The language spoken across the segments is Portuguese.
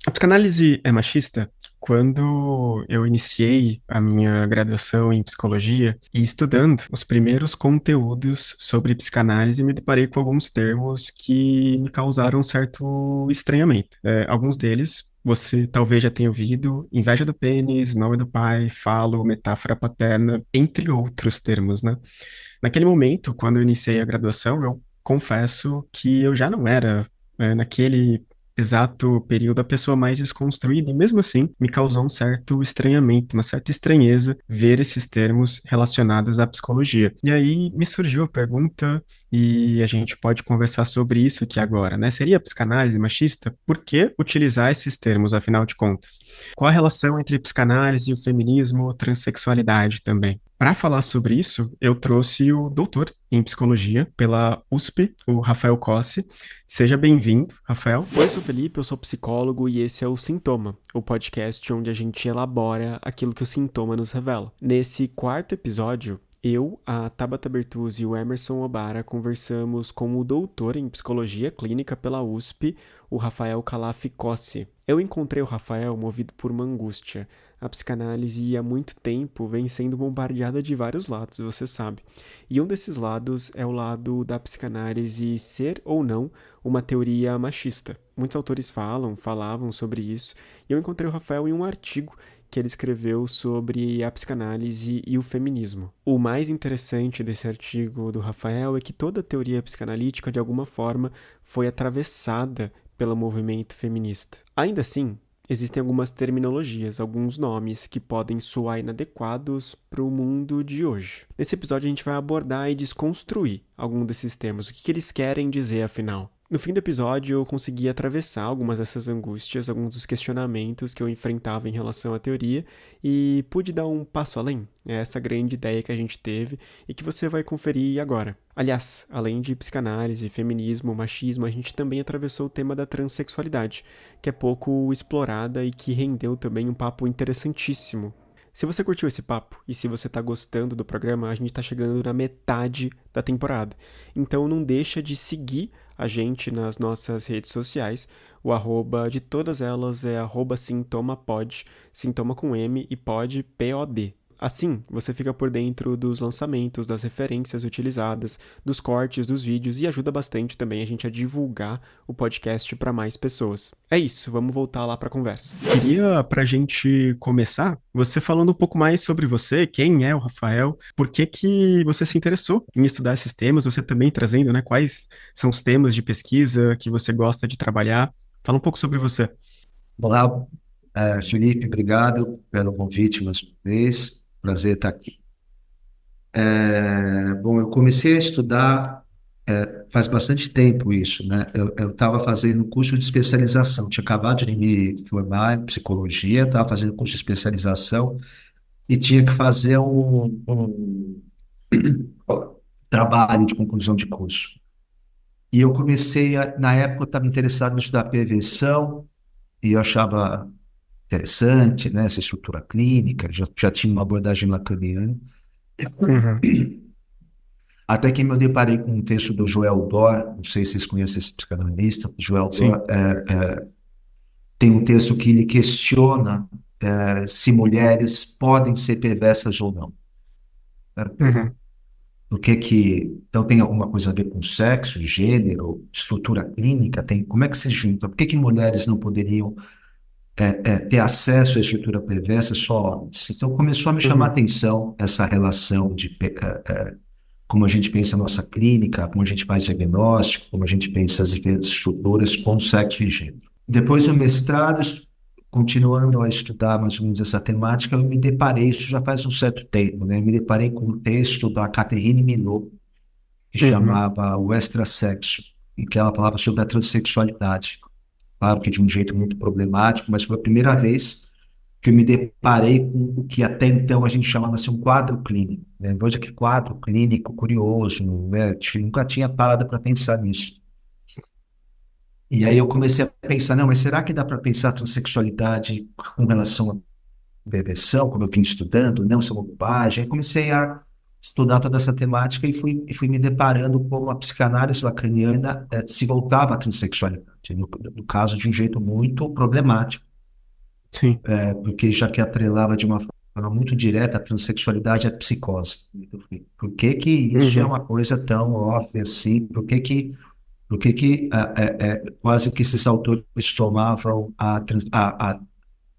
A psicanálise é machista? Quando eu iniciei a minha graduação em psicologia e estudando os primeiros conteúdos sobre psicanálise, me deparei com alguns termos que me causaram um certo estranhamento. Alguns deles você talvez já tenha ouvido: inveja do pênis, nome do pai, falo, metáfora paterna, entre outros termos, né? Naquele momento, quando eu iniciei a graduação, eu confesso que eu já não era, naquele exato período, a pessoa mais desconstruída, e mesmo assim me causou um certo estranhamento, uma certa estranheza ver esses termos relacionados à psicologia. E aí me surgiu a pergunta, e a gente pode conversar sobre isso aqui agora, né? Seria a psicanálise machista? Por que utilizar esses termos, afinal de contas? Qual a relação entre psicanálise e o feminismo, transexualidade também? Para falar sobre isso, eu trouxe o doutor em psicologia pela USP, o Rafael Cossi. Seja bem-vindo, Rafael. Oi, eu sou o Felipe, eu sou psicólogo e esse é o Sintoma, o podcast onde a gente elabora aquilo que o sintoma nos revela. Nesse quarto episódio, eu, a Tabata Bertuzzi e o Emerson Obara conversamos com o doutor em psicologia clínica pela USP, o Rafael Calaf Cossi. Eu encontrei o Rafael movido por uma angústia. A psicanálise há muito tempo vem sendo bombardeada de vários lados, você sabe. E um desses lados é o lado da psicanálise ser ou não uma teoria machista. Muitos autores falavam sobre isso, e eu encontrei o Rafael em um artigo que ele escreveu sobre a psicanálise e o feminismo. O mais interessante desse artigo do Rafael é que toda a teoria psicanalítica, de alguma forma, foi atravessada pelo movimento feminista. Ainda assim, existem algumas terminologias, alguns nomes que podem soar inadequados para o mundo de hoje. Nesse episódio a gente vai abordar e desconstruir algum desses termos, o que eles querem dizer afinal. No fim do episódio, eu consegui atravessar algumas dessas angústias, alguns dos questionamentos que eu enfrentava em relação à teoria e pude dar um passo além. É essa grande ideia que a gente teve e que você vai conferir agora. Aliás, além de psicanálise, feminismo, machismo, a gente também atravessou o tema da transexualidade, que é pouco explorada e que rendeu também um papo interessantíssimo. Se você curtiu esse papo e se você está gostando do programa, a gente está chegando na metade da temporada. Então não deixa de seguir a gente nas nossas redes sociais. O arroba de todas elas é arroba sintomapod, sintoma com M e pod, P-O-D. Assim, você fica por dentro dos lançamentos, das referências utilizadas, dos cortes dos vídeos e ajuda bastante também a gente a divulgar o podcast para mais pessoas. É isso, vamos voltar lá para a conversa. Queria, para a gente começar, você falando um pouco mais sobre você, quem é o Rafael, por que que você se interessou em estudar esses temas, você também trazendo, né, quais são os temas de pesquisa que você gosta de trabalhar. Fala um pouco sobre você. Olá, Felipe, obrigado pelo convite mais uma vez. Prazer estar aqui. Bom, eu comecei a estudar faz bastante tempo isso, né? Eu estava fazendo curso de especialização, tinha acabado de me formar em psicologia, estava fazendo curso de especialização e tinha que fazer um trabalho de conclusão de curso. E eu na época, eu estava interessado em estudar prevenção e eu achava interessante, né? Essa estrutura clínica, já tinha uma abordagem lacaniana. Uhum. Até que me deparei com um texto do Joel Dor, não sei se vocês conhecem esse psicanalista. Joel Sim. Dor tem um texto que ele questiona se mulheres podem ser perversas ou não. Né? Uhum. Então tem alguma coisa a ver com sexo, gênero, estrutura clínica? Como é que se junta? Por que que mulheres não poderiam ter acesso à estrutura perversa só homens? Então começou a me chamar a Uhum. atenção essa relação de como a gente pensa a nossa clínica, como a gente faz diagnóstico, como a gente pensa as diferentes estruturas com sexo e gênero. Depois do mestrado, continuando a estudar mais ou menos essa temática, eu me deparei, isso já faz um certo tempo, né? Eu me deparei com um texto da Catherine Minot, que Uhum. chamava O Extrasexo, em que ela falava sobre a transexualidade. Claro que de um jeito muito problemático, mas foi a primeira vez que eu me deparei com o que até então a gente chamava assim um quadro clínico, né? Veja que quadro clínico curioso, né? Nunca tinha parado para pensar nisso. E aí eu comecei a pensar, não, mas será que dá para pensar a transexualidade com relação à perversão, como eu vim estudando? Não, isso é uma bobagem. Aí comecei a estudar toda essa temática e fui me deparando com a psicanálise lacaniana se voltava à transexualidade, no caso de um jeito muito problemático, Sim. porque já que atrelava de uma forma muito direta a transexualidade à psicose. Então, por que que isso é Uhum. uma coisa tão óbvia assim? Por que que quase que esses autores tomavam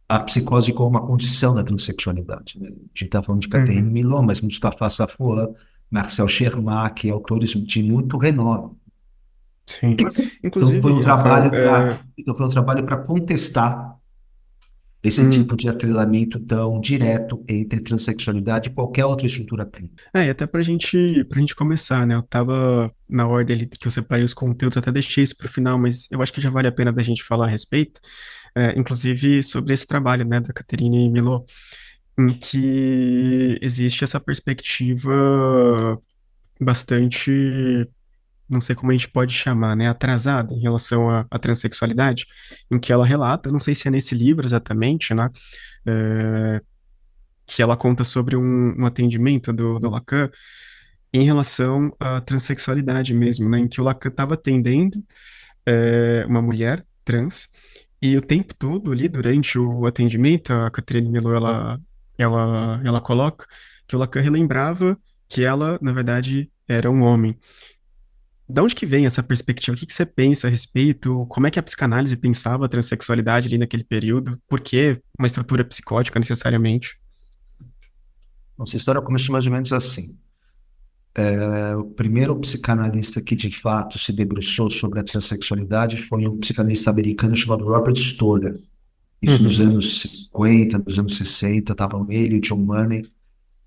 a psicose como uma condição da transexualidade, né? A gente está falando de Catherine Uhum. Milon, mas Mustafa Safwan, Marcel Chermak, autores de muito renome. Sim. Então foi um Inclusive, Rafael, trabalho para contestar esse hum, tipo de atrelamento tão direto entre transexualidade e qualquer outra estrutura clínica. e até pra gente começar, né? Eu tava na ordem ali que eu separei os conteúdos, até deixei isso pro final, mas eu acho que já vale a pena da gente falar a respeito, inclusive sobre esse trabalho, né, da Catherine Milot, em que existe essa perspectiva bastante, não sei como a gente pode chamar, né, atrasada em relação à transexualidade, em que ela relata, não sei se é nesse livro exatamente, né, eh, que ela conta sobre um atendimento do Lacan em relação à transexualidade mesmo, né, em que o Lacan estava atendendo uma mulher trans, e o tempo todo ali, durante o atendimento, a Catherine Milo, ela coloca que o Lacan relembrava que ela, na verdade, era um homem. Da onde que vem essa perspectiva? O que que você pensa a respeito? Como é que a psicanálise pensava a transexualidade ali naquele período? Por que uma estrutura psicótica necessariamente? Nossa história começou mais ou menos assim. O primeiro psicanalista que de fato se debruçou sobre a transexualidade foi um psicanalista americano chamado Robert Stoller. Isso nos Uhum, anos 50, nos anos 60, estavam ele e John Money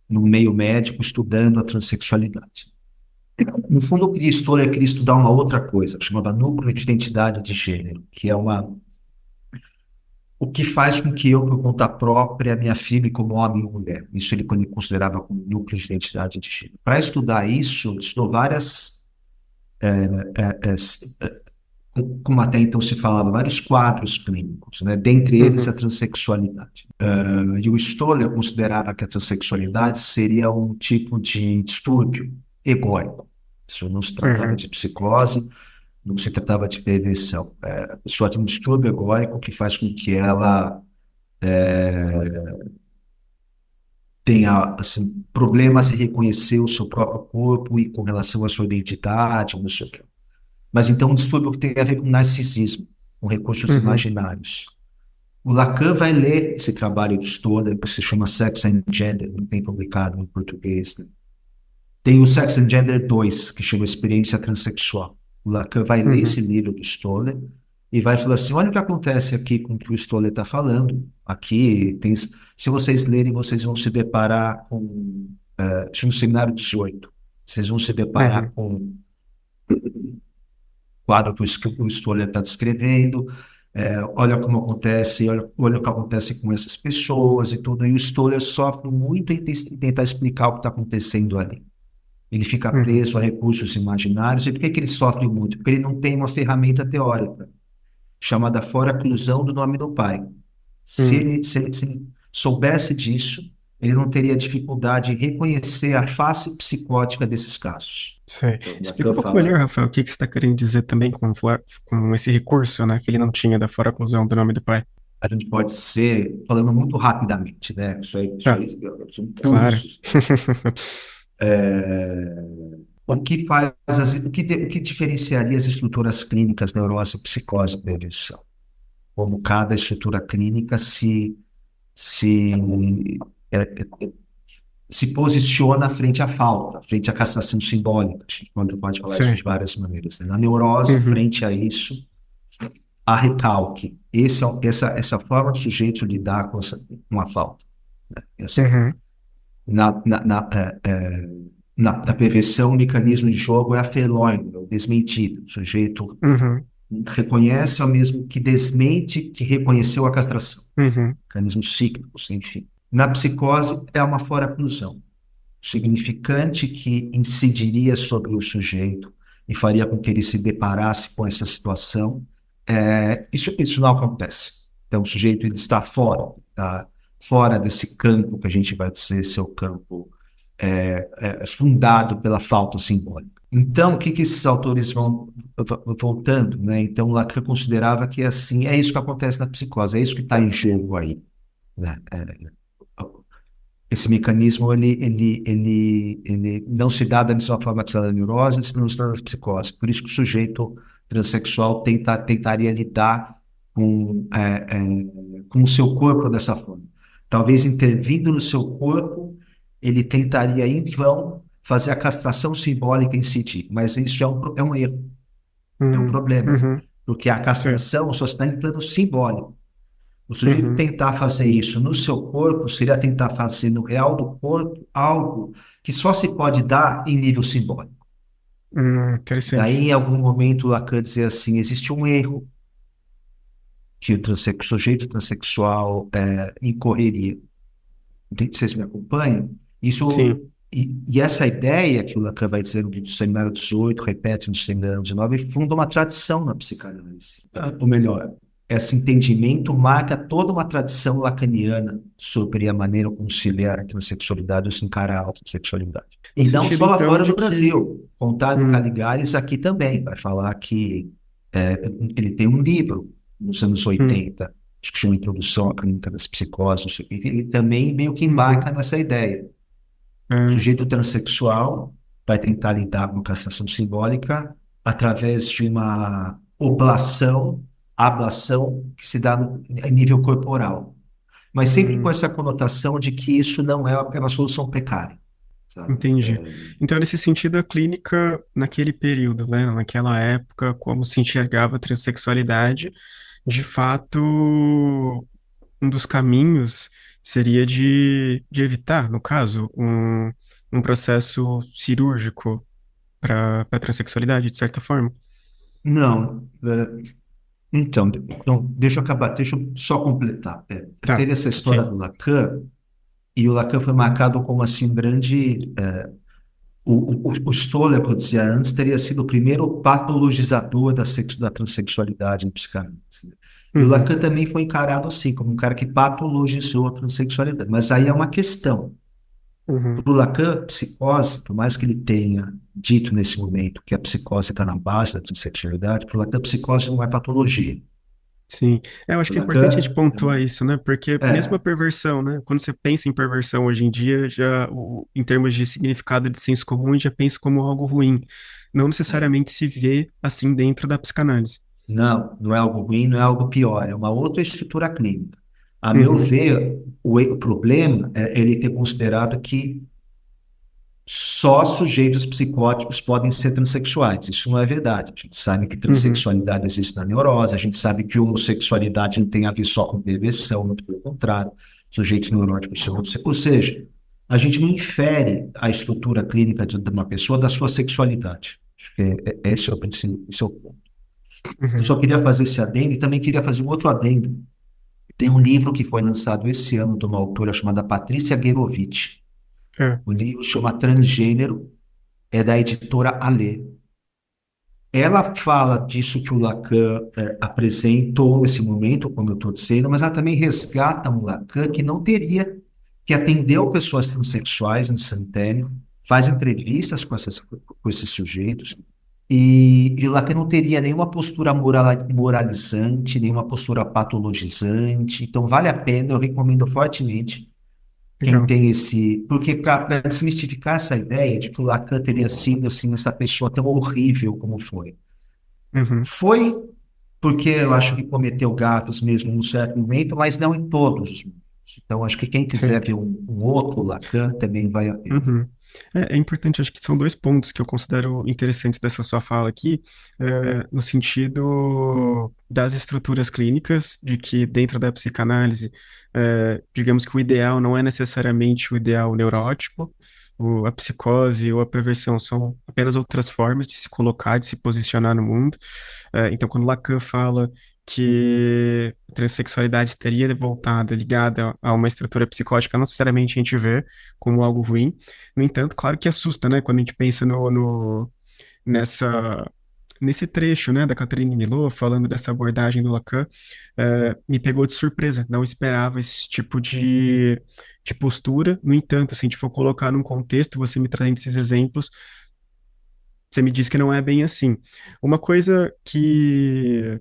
no meio médico estudando a transexualidade. No fundo, Stoller queria estudar uma outra coisa, chamada núcleo de identidade de gênero, que é o que faz com que eu, por conta própria, me afirme como homem ou mulher. Isso ele considerava como núcleo de identidade de gênero. Para estudar isso, ele estudou várias, como até então se falava, vários quadros clínicos, né? Dentre eles a uhum, transexualidade. E o Stoller considerava que a transexualidade seria um tipo de distúrbio egóico. Isso não se tratava uhum, de psicose, não se tratava de perversão. A pessoa tem um distúrbio egóico que faz com que ela tenha assim, problemas em reconhecer o seu próprio corpo e com relação à sua identidade, não sei o quê. Mas então um distúrbio que tem a ver com narcisismo, com recursos uhum, imaginários. O Lacan vai ler esse trabalho de Stoller, que se chama Sex and Gender, não tem publicado em português, né? Tem o Sex and Gender 2, que chama Experiência Transsexual. O Lacan vai ler uhum, esse livro do Stoller e vai falar assim, olha o que acontece aqui com o que o Stoller está falando. Aqui, tem, se vocês lerem, vocês vão se deparar com... chama Seminário 18. Vocês vão se deparar uhum, com o quadro que o Stoller está descrevendo. Olha como acontece, olha o que acontece com essas pessoas e tudo. E o Stoller sofre muito em tentar explicar o que está acontecendo ali. Ele fica uhum, preso a recursos imaginários. E por que que ele sofre muito? Porque ele não tem uma ferramenta teórica, chamada fora-clusão do nome do pai. uhum. Se ele soubesse disso, ele não teria dificuldade em reconhecer a face psicótica desses casos. Sei. Então, Explica um Lacan pouco melhor, fala, Rafael, o que que você está querendo dizer também com esse recurso, né, que ele não tinha da fora-oclusão do nome do pai. a gente pode ser, falando muito rapidamente, né? Isso Ah, aí são claro. cursos. O que diferenciaria as estruturas clínicas neurose, psicose e prevenção? Como cada estrutura clínica se, é, é, se posiciona frente à falta, frente à castração simbólica. A gente pode falar isso de Sei. várias maneiras, né? Na neurose, Uhum, frente a isso, há recalque. Essa forma do sujeito lidar com a falta. Né? uhum, Na, na, na, na perversão, o mecanismo de jogo é a felônia, o desmentido. O sujeito uhum, reconhece ao mesmo que desmente que reconheceu a castração. uhum, Mecanismos cíclicos, enfim. Na psicose, é uma fora-oclusão, significante que incidiria sobre o sujeito e faria com que ele se deparasse com essa situação. Isso não acontece. Então, o sujeito ele está fora desse campo que a gente vai dizer ser o campo fundado pela falta simbólica. Então, o que que esses autores vão voltando, né? Então, Lacan considerava que assim, é isso que acontece na psicose, é isso que está em jogo aí, né? Esse mecanismo ele não se dá da mesma forma que se dá na neurose, se não se dá nas psicoses. Por isso que o sujeito transexual tentaria lidar com o seu corpo dessa forma. Talvez intervindo no seu corpo, ele tentaria em vão fazer a castração simbólica incidir, mas isso é um erro, é um problema, Uhum. porque a Certo. castração só se dá em plano simbólico. O sujeito Uhum. tentar fazer isso no seu corpo seria tentar fazer no real do corpo algo que só se pode dar em nível simbólico. Daí, Interessante. em algum momento, Lacan dizia assim: existe um erro que o sujeito transexual incorreria. Vocês me acompanham? Sim. E essa ideia que o Lacan vai dizer no Seminário 18, repete no Seminário 19, funda uma tradição na psicanálise. Ou melhor, esse entendimento marca toda uma tradição lacaniana sobre a maneira como se lê a transexualidade ou se encara a autossexualidade. No E não sentido, só lá então, fora de do que. Brasil. Contário Hum, Caligares aqui também vai falar que ele tem um livro nos anos hum, 80, acho que chama Introdução à Clínica das Psicoses, não sei o quê, ele também meio que uhum, embarca nessa ideia. O é, sujeito transexual vai tentar lidar com castração simbólica através de uma ablação que se dá em nível corporal, mas sempre com hum, essa conotação de que isso não é uma solução precária, sabe? entendi. Então, nesse sentido, a clínica, naquele período, né, naquela época, como se enxergava a transexualidade, de fato, um dos caminhos seria de evitar, no caso, um processo cirúrgico para a transexualidade, de certa forma. Não, então, deixa eu só completar. Tá, Teve essa história ok. do Lacan, e o Lacan foi marcado como assim um grande. O Stoller, que eu dizia antes, teria sido o primeiro patologizador da transexualidade em psicanálise, né? E o Uhum, Lacan também foi encarado assim, como um cara que patologizou a transexualidade. Mas aí é uma questão. uhum. Para o Lacan, psicose, por mais que ele tenha dito nesse momento que a psicose está na base da transexualidade, para o Lacan, psicose não é patologia. Sim, eu acho O que é importante a gente Lacan, pontuar isso, né? Porque mesmo a é, perversão, né? Quando você pensa em perversão hoje em dia, já em termos de significado de senso comum, a gente já pensa como algo ruim. Não necessariamente se vê assim dentro da psicanálise. não é algo ruim, não é algo pior, é uma outra estrutura clínica. A meu Uhum, ver, o problema é ele ter considerado que só sujeitos psicóticos podem ser transexuais. Isso não é verdade. A gente sabe que uhum, transexualidade existe na neurose, a gente sabe que homossexualidade não tem a ver só com perversão, muito pelo contrário. Sujeitos neuróticos são outros. Ou seja, a gente não infere a estrutura clínica de uma pessoa da sua sexualidade. Acho que esse é o princípio, esse é o ponto. Eu uhum. só queria fazer esse adendo e também queria fazer um outro adendo. Tem um livro que foi lançado esse ano de uma autora chamada Patrícia Guerovitch. É, O livro chama Transgênero, é da editora Alê. Ela fala disso que o Lacan apresentou nesse momento, como eu estou dizendo, mas ela também resgata um Lacan que não teria, que atendeu pessoas transexuais em Santênio, faz entrevistas com esses sujeitos, e o Lacan não teria nenhuma postura moralizante, nenhuma postura patologizante. Então, vale a pena, eu recomendo fortemente quem legal. tem esse. Porque para desmistificar essa ideia de que o Lacan teria sido assim, essa pessoa tão horrível como foi. Uhum, Foi porque eu acho que cometeu gafes mesmo num certo momento, mas não em todos os momentos. Então, acho que quem quiser certo. ver um outro Lacan também vai a pena. Uhum. É importante, acho que são dois pontos que eu considero interessantes dessa sua fala aqui, no sentido das estruturas clínicas, de que dentro da psicanálise, digamos que o ideal não é necessariamente o ideal neurótico, a psicose ou a perversão são apenas outras formas de se colocar, de se posicionar no mundo. Então, quando Lacan fala que a transexualidade estaria voltada, ligada a uma estrutura psicótica, não necessariamente a gente vê como algo ruim. No entanto, claro que assusta, né? Quando a gente pensa nessa, nesse trecho, né, da Catherine Milot, falando dessa abordagem do Lacan, me pegou de surpresa. Não esperava esse tipo de de postura. No entanto, se a gente for colocar num contexto, você me trazendo esses exemplos, você me diz que não é bem assim. Uma coisa que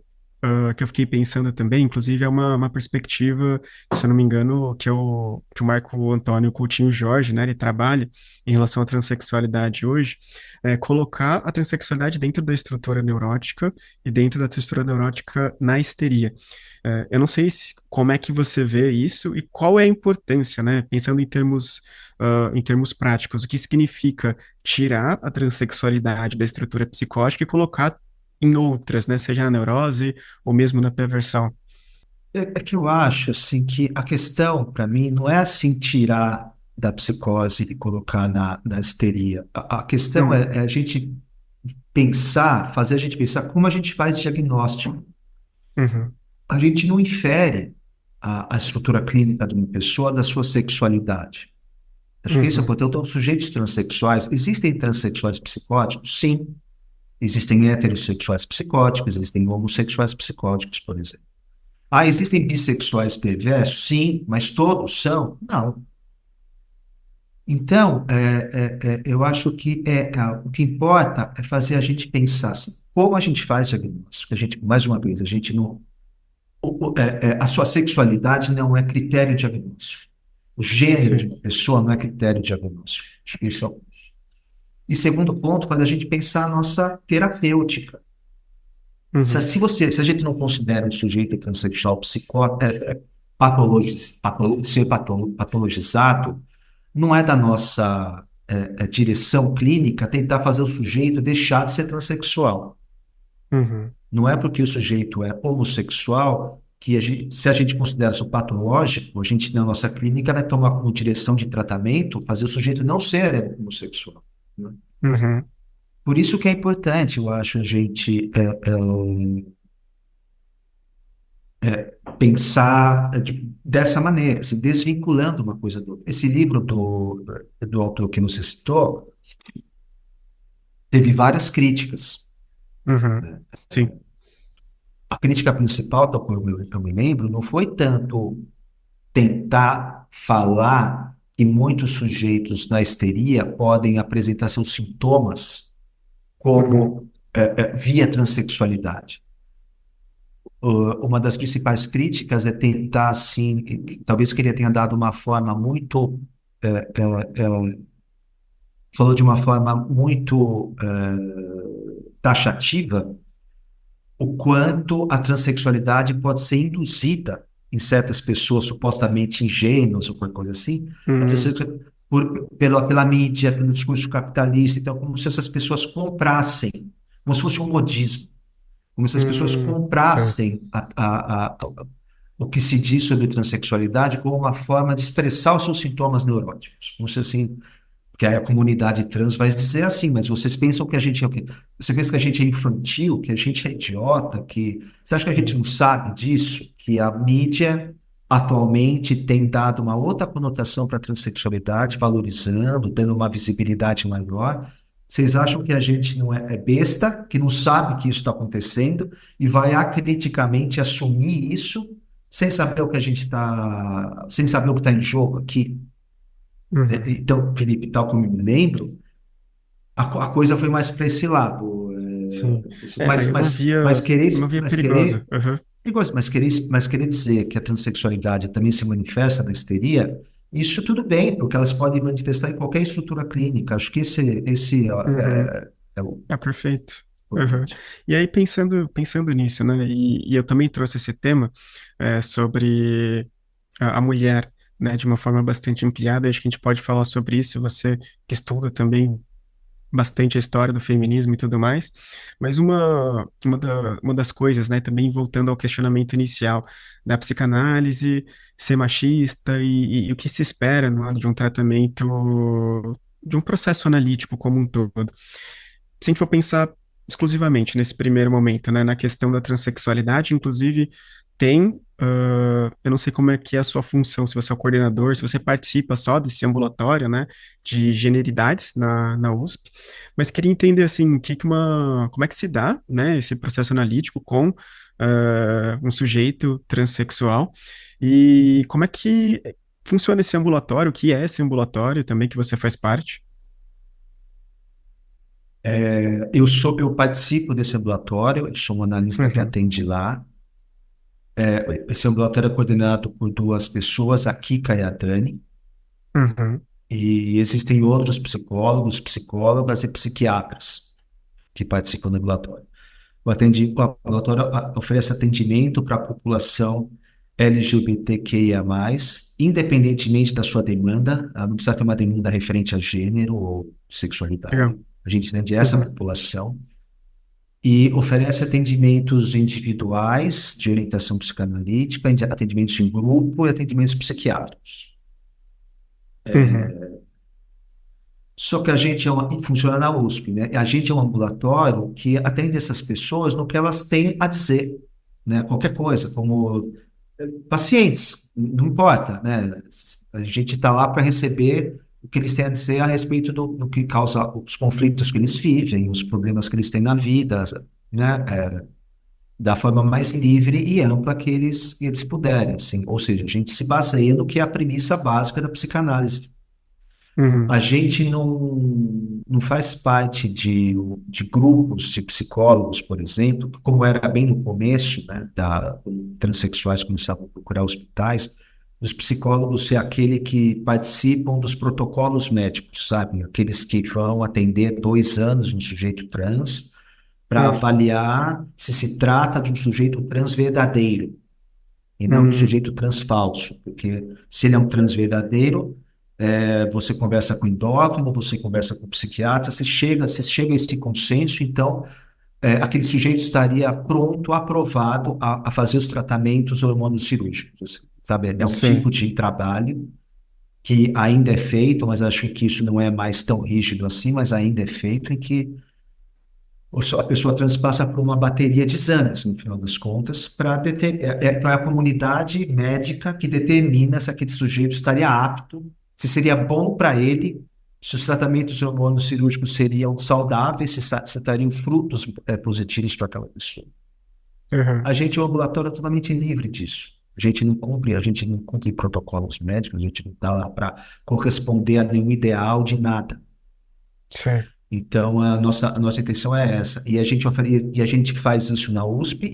eu fiquei pensando também, inclusive, é uma perspectiva, se eu não me engano, que o Marco Antônio Coutinho Jorge, né, ele trabalha em relação à transexualidade hoje, colocar a transexualidade dentro da estrutura neurótica e dentro da estrutura neurótica na histeria. Eu não sei como é que você vê isso e qual é a importância, né, pensando em termos práticos, o que significa tirar a transexualidade da estrutura psicótica e colocar em outras, né? Seja na neurose ou mesmo na perversão. É que eu acho assim que a questão para mim não é assim tirar da psicose e colocar na histeria. A questão Hum, é a gente pensar, fazer a gente pensar como a gente faz diagnóstico. uhum, A gente não infere a estrutura clínica de uma pessoa da sua sexualidade. Acho que isso é uhum, importante. Então, sujeitos transexuais, existem transexuais psicóticos? Sim. Existem heterossexuais psicóticos, existem homossexuais psicóticos, por exemplo. Ah, existem bissexuais perversos? Sim, mas todos são? Não. Então, eu acho que o que importa é fazer a gente pensar assim, como a gente faz diagnóstico. A gente, mais uma vez, a gente não, a sua sexualidade não é critério diagnóstico. O gênero de sim, uma pessoa não é critério diagnóstico. Acho que isso é E segundo ponto, faz a gente pensar a nossa terapêutica. Se, uhum, se se a gente não considera um sujeito transexual ser patologizado, não é da nossa direção clínica tentar fazer o sujeito deixar de ser transexual. uhum, Não é porque o sujeito é homossexual que se a gente considera isso patológico, a gente na nossa clínica vai tomar como direção de tratamento fazer o sujeito não ser homossexual, né? uhum, Por isso que é importante, eu acho, a gente pensar dessa maneira, assim, desvinculando uma coisa do outra. Esse livro do autor que você citou teve várias críticas. uhum, sim, A crítica principal, tal como eu me lembro, não foi tanto tentar falar que muitos sujeitos na histeria podem apresentar seus sintomas uhum, como via transexualidade. Uma das principais críticas é tentar, assim, talvez que ele tenha dado uma forma muito, falou de uma forma muito taxativa, o quanto a transexualidade pode ser induzida em certas pessoas supostamente ingênuas ou qualquer coisa assim, a uhum, pela mídia, pelo discurso capitalista, então, como se essas pessoas comprassem, como se fosse um modismo, como se as pessoas certo, comprassem o que se diz sobre transexualidade como uma forma de expressar os seus sintomas neuróticos. Como se assim, que a comunidade trans vai dizer assim, mas vocês pensam que a gente é o quê? Você pensa que a gente é infantil, que a gente é idiota, que... Você acha que a gente sim, não sabe disso? Que a mídia atualmente tem dado uma outra conotação para a transexualidade, valorizando, dando uma visibilidade maior. Vocês acham que a gente não é besta, que não sabe que isso está acontecendo e vai acriticamente assumir isso sem saber o que a gente está, sem saber o que está em jogo aqui? uhum, Então, Felipe, tal como eu me lembro, a coisa foi mais para esse lado. sim. Mas, Aí mas, mas querer, uma via mas perigosa, querer, uhum, mas querer dizer que a transexualidade também se manifesta na histeria, isso tudo bem, porque elas podem manifestar em qualquer estrutura clínica. Acho que esse uhum, é o perfeito. Uhum. importante. E aí, pensando nisso, né, e eu também trouxe esse tema sobre a mulher, né, de uma forma bastante ampliada. Acho que a gente pode falar sobre isso. Você que estuda também bastante a história do feminismo e tudo mais. Mas uma das coisas, né, também voltando ao questionamento inicial da psicanálise, ser machista e o que se espera, né, de um tratamento, de um processo analítico como um todo. Se a gente for pensar exclusivamente nesse primeiro momento, né, na questão da transexualidade, inclusive tem, eu não sei como é que é a sua função, se você é o coordenador, se você participa só desse ambulatório, né, de generidades na USP, mas queria entender, assim, como é que se dá, né, esse processo analítico com um sujeito transexual e como é que funciona esse ambulatório? O que é esse ambulatório também que você faz parte? Eu participo desse ambulatório, eu sou um analista que Uhum, atende lá. Esse ambulatório é coordenado por duas pessoas, a Kika e a Dani, uhum, e existem outros psicólogos, psicólogas e psiquiatras que participam do ambulatório. O ambulatório oferece atendimento para a população LGBTQIA+, independentemente da sua demanda, ela não precisa ter uma demanda referente a gênero ou sexualidade. legal. A gente atende essa Uhum, população e oferece atendimentos individuais de orientação psicanalítica, atendimentos em grupo e atendimentos psiquiátricos. uhum, Só que a gente funciona na USP, né? A gente é um ambulatório que atende essas pessoas no que elas têm a dizer, né? Qualquer coisa, como pacientes, não importa, né? A gente está lá para receber o que eles têm a dizer a respeito do que causa os conflitos que eles vivem, os problemas que eles têm na vida, né? Da forma mais livre e ampla que eles puderem, assim. Ou seja, a gente se baseia no que é a premissa básica da psicanálise. uhum, A gente não faz parte de grupos de psicólogos, por exemplo, como era bem no começo, né, quando transexuais começavam a procurar hospitais, os psicólogos ser aquele que participam dos protocolos médicos, sabe? Aqueles que vão atender 2 anos um sujeito trans para uhum, avaliar se trata de um sujeito trans verdadeiro e não do uhum, sujeito trans falso, porque se ele é um trans verdadeiro, você conversa com endócrino, você conversa com psiquiatra, você chega a esse consenso, então aquele sujeito estaria pronto, aprovado a fazer os tratamentos hormonocirúrgicos, sabe? É um sei. tipo de trabalho que ainda é feito, mas acho que isso não é mais tão rígido assim, mas ainda é feito, em que a pessoa trans passa por uma bateria de exames, no final das contas, para então é a comunidade médica que determina se aquele sujeito estaria apto, se seria bom para ele, se os tratamentos hormônicos cirúrgicos seriam saudáveis, se estariam frutos positivos para aquela pessoa. Uhum, A gente é um ambulatório totalmente livre disso. A gente não cumpre protocolos médicos, a gente não está lá para corresponder a nenhum ideal de nada. sei. Então, a nossa intenção é essa. E a gente faz isso na USP,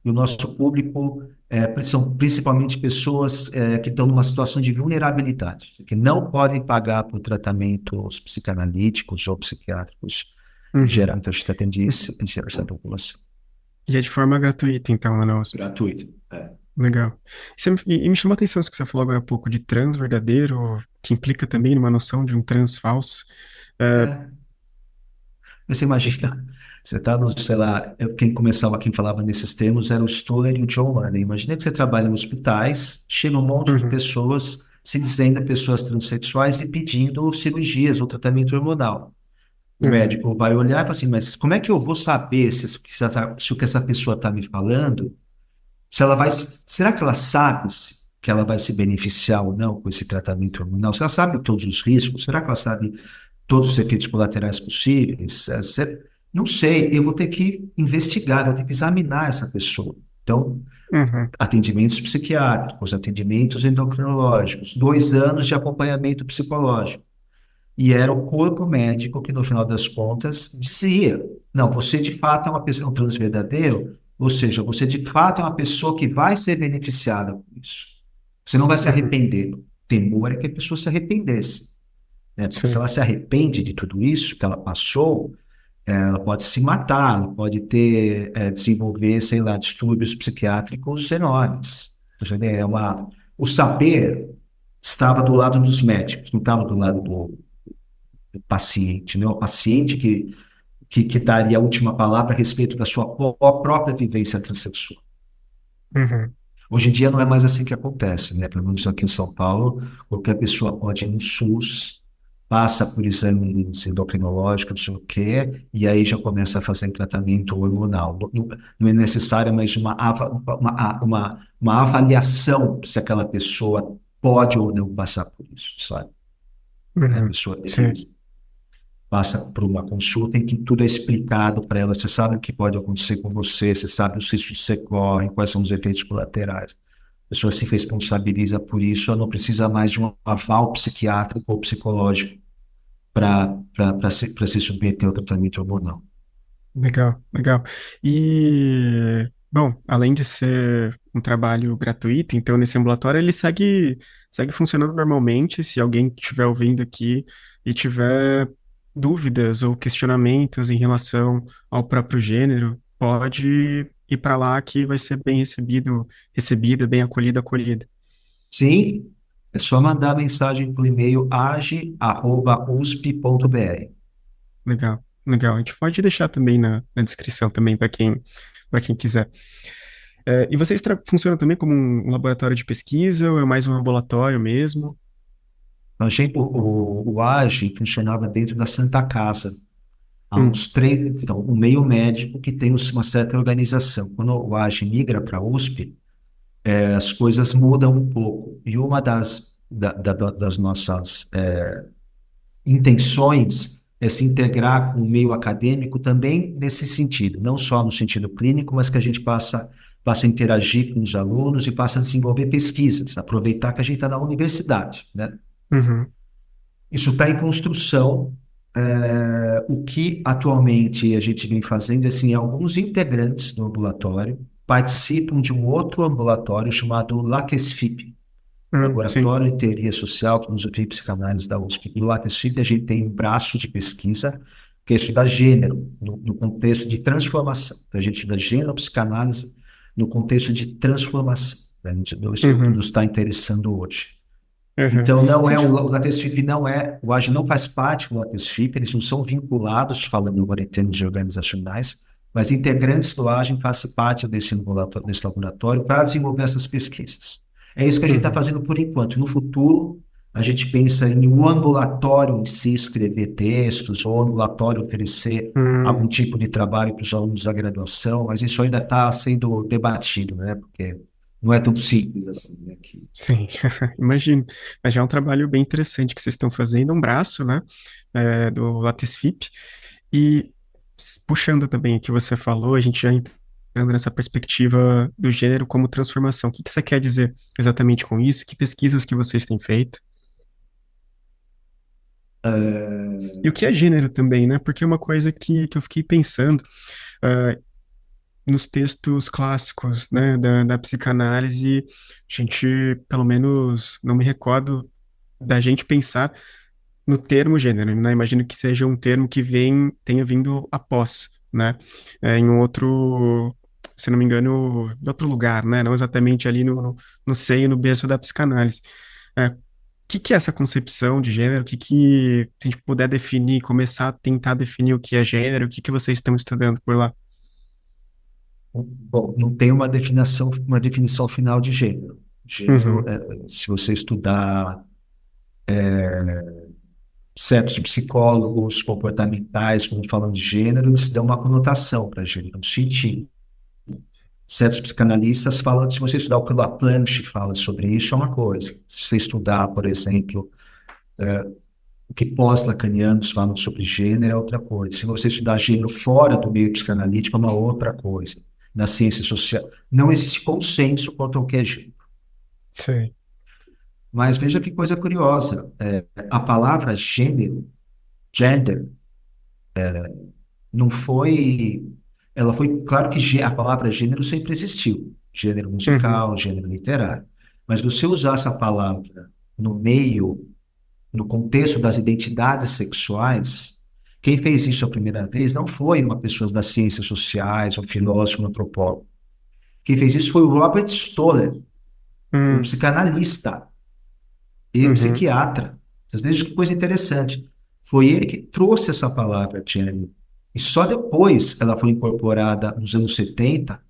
e o nosso público são principalmente pessoas que estão numa situação de vulnerabilidade, que não podem pagar por tratamentos psicanalíticos ou psiquiátricos em Uhum. geral. Então, a gente atende essa população. E é de forma gratuita, então, lá na USP. Gratuito. Legal. E me chamou a atenção isso que você falou agora há pouco de trans verdadeiro, que implica também numa noção de um trans falso. É, É. Você imagina, você está no, sei lá, quem falava nesses termos era o Stoller e o John Money. Imagina que você trabalha em hospitais, chega um monte de uhum, pessoas se dizendo pessoas transexuais e pedindo cirurgias ou tratamento hormonal. O uhum, médico vai olhar e fala assim, mas como é que eu vou saber se o que essa pessoa está me falando, será que ela sabe que ela vai se beneficiar ou não com esse tratamento hormonal? Se ela sabe todos os riscos, será que ela sabe todos os efeitos colaterais possíveis? Não sei, eu vou ter que investigar, vou ter que examinar essa pessoa. Então, uhum, atendimentos psiquiátricos, atendimentos endocrinológicos, 2 anos de acompanhamento psicológico. E era o corpo médico que, no final das contas, dizia: não, você de fato é uma pessoa, um trans verdadeiro, ou seja, você de fato é uma pessoa que vai ser beneficiada por isso. Você não vai se uhum, arrepender. O temor é que a pessoa se arrependesse, né? Porque se sei. ela se arrepende de tudo isso que ela passou, ela pode se matar, ela pode desenvolver, sei lá, distúrbios psiquiátricos enormes. Entendeu? O saber estava do lado dos médicos, não estava do lado do paciente, né? O paciente que daria a última palavra a respeito da sua própria vivência transexual. Uhum, Hoje em dia não é mais assim que acontece, né? Pelo menos aqui em São Paulo, qualquer pessoa pode ir no SUS, passa por exames endocrinológicos, não sei o quê, e aí já começa a fazer tratamento hormonal. Não é necessária mais uma avaliação se aquela pessoa pode ou não passar por isso, sabe? A uhum, pessoa sei. passa por uma consulta em que tudo é explicado para ela. Você sabe o que pode acontecer com você, você sabe os riscos que você corre, quais são os efeitos colaterais. pessoa se responsabiliza por isso, ela não precisa mais de um aval psiquiátrico ou psicológico para se submeter ao tratamento hormonal. Legal, legal. E, bom, além de ser um trabalho gratuito, então nesse ambulatório ele segue funcionando normalmente. Se alguém estiver ouvindo aqui e tiver dúvidas ou questionamentos em relação ao próprio gênero, pode ir para lá que vai ser bem recebida, bem acolhida. Sim, é só mandar mensagem por e-mail age@usp.br. Legal, legal. A gente pode deixar também na descrição também para quem quiser. E vocês funcionam também como um laboratório de pesquisa ou é mais um ambulatório mesmo? O AGE funcionava dentro da Santa Casa. Há Hum, uns três, então, o meio médico que tem uma certa organização. Quando o AGE migra para a USP, as coisas mudam um pouco. E uma das nossas intenções é se integrar com o meio acadêmico também nesse sentido, não só no sentido clínico, mas que a gente passa a interagir com os alunos e passa a desenvolver pesquisas, aproveitar que a gente está na universidade, né? uhum, Isso está em construção. O que atualmente a gente vem fazendo, assim, alguns integrantes do ambulatório participam de um outro ambulatório chamado LATESFIP, sim, Laboratório de Teoria Social, Filosofia e Psicanálise da USP. No LATESFIP a gente tem um braço de pesquisa que é estudar gênero no contexto de transformação. Então a gente estuda gênero, psicanálise no contexto de transformação. Né? Então, isso é o que uhum, nos está interessando hoje. uhum. Então, não Você, é o LATESFIP não é, o AGE não faz parte do LATESFIP, eles não são vinculados, falando agora em termos de organizacionais, mas integrantes do AGE fazem parte desse laboratório para desenvolver essas pesquisas. É isso que a gente está uhum, fazendo por enquanto. No futuro, a gente pensa em um ambulatório em si escrever textos, ou ambulatório oferecer algum hum, tipo de trabalho para os alunos da graduação, mas isso ainda está sendo debatido, né? Porque não é tão simples assim, né? sim, imagino. Mas já é um trabalho bem interessante que vocês estão fazendo, um braço, né, do LatesFIP. E puxando também o que você falou, a gente já entrando nessa perspectiva do gênero como transformação. O que que você quer dizer exatamente com isso? Que pesquisas que vocês têm feito? E o que é gênero também, né? Porque é uma coisa que eu fiquei pensando, ah, nos textos clássicos, né, da psicanálise, a gente, pelo menos, não me recordo da gente pensar no termo gênero, né? Imagino que seja um termo que tenha vindo após, né? Em um outro, se não me engano, em outro lugar, né? Não exatamente ali no seio, no berço da psicanálise. O que é essa concepção de gênero? Se a gente puder definir, começar a tentar definir o que é gênero, o que que vocês estão estudando por lá? Bom, não tem uma definição final de gênero. Gênero, Uhum, se você estudar certos psicólogos comportamentais, quando falam de gênero, eles dão uma conotação para gênero, um sentido. Certos psicanalistas falam, se você estudar o que o Laplanche fala sobre isso, é uma coisa. Se você estudar, por exemplo, o que pós-lacanianos falam sobre gênero, é outra coisa. Se você estudar gênero fora do meio psicanalítico, é uma outra coisa. Na ciência social, não existe consenso quanto ao que é gênero. sei. Mas veja que coisa curiosa. A palavra gênero, gender, não foi. Ela foi. Claro que a palavra gênero sempre existiu. Gênero Uhum, musical, gênero literário. Mas você usar essa palavra no meio, no contexto das identidades sexuais, quem fez isso a primeira vez não foi uma pessoa das ciências sociais, um filósofo, um antropólogo. Quem fez isso foi o Robert Stoller, um uhum, psicanalista e uhum, psiquiatra. Vocês vejam que coisa interessante. Foi ele que trouxe essa palavra, gênero. E só depois ela foi incorporada, nos anos 70,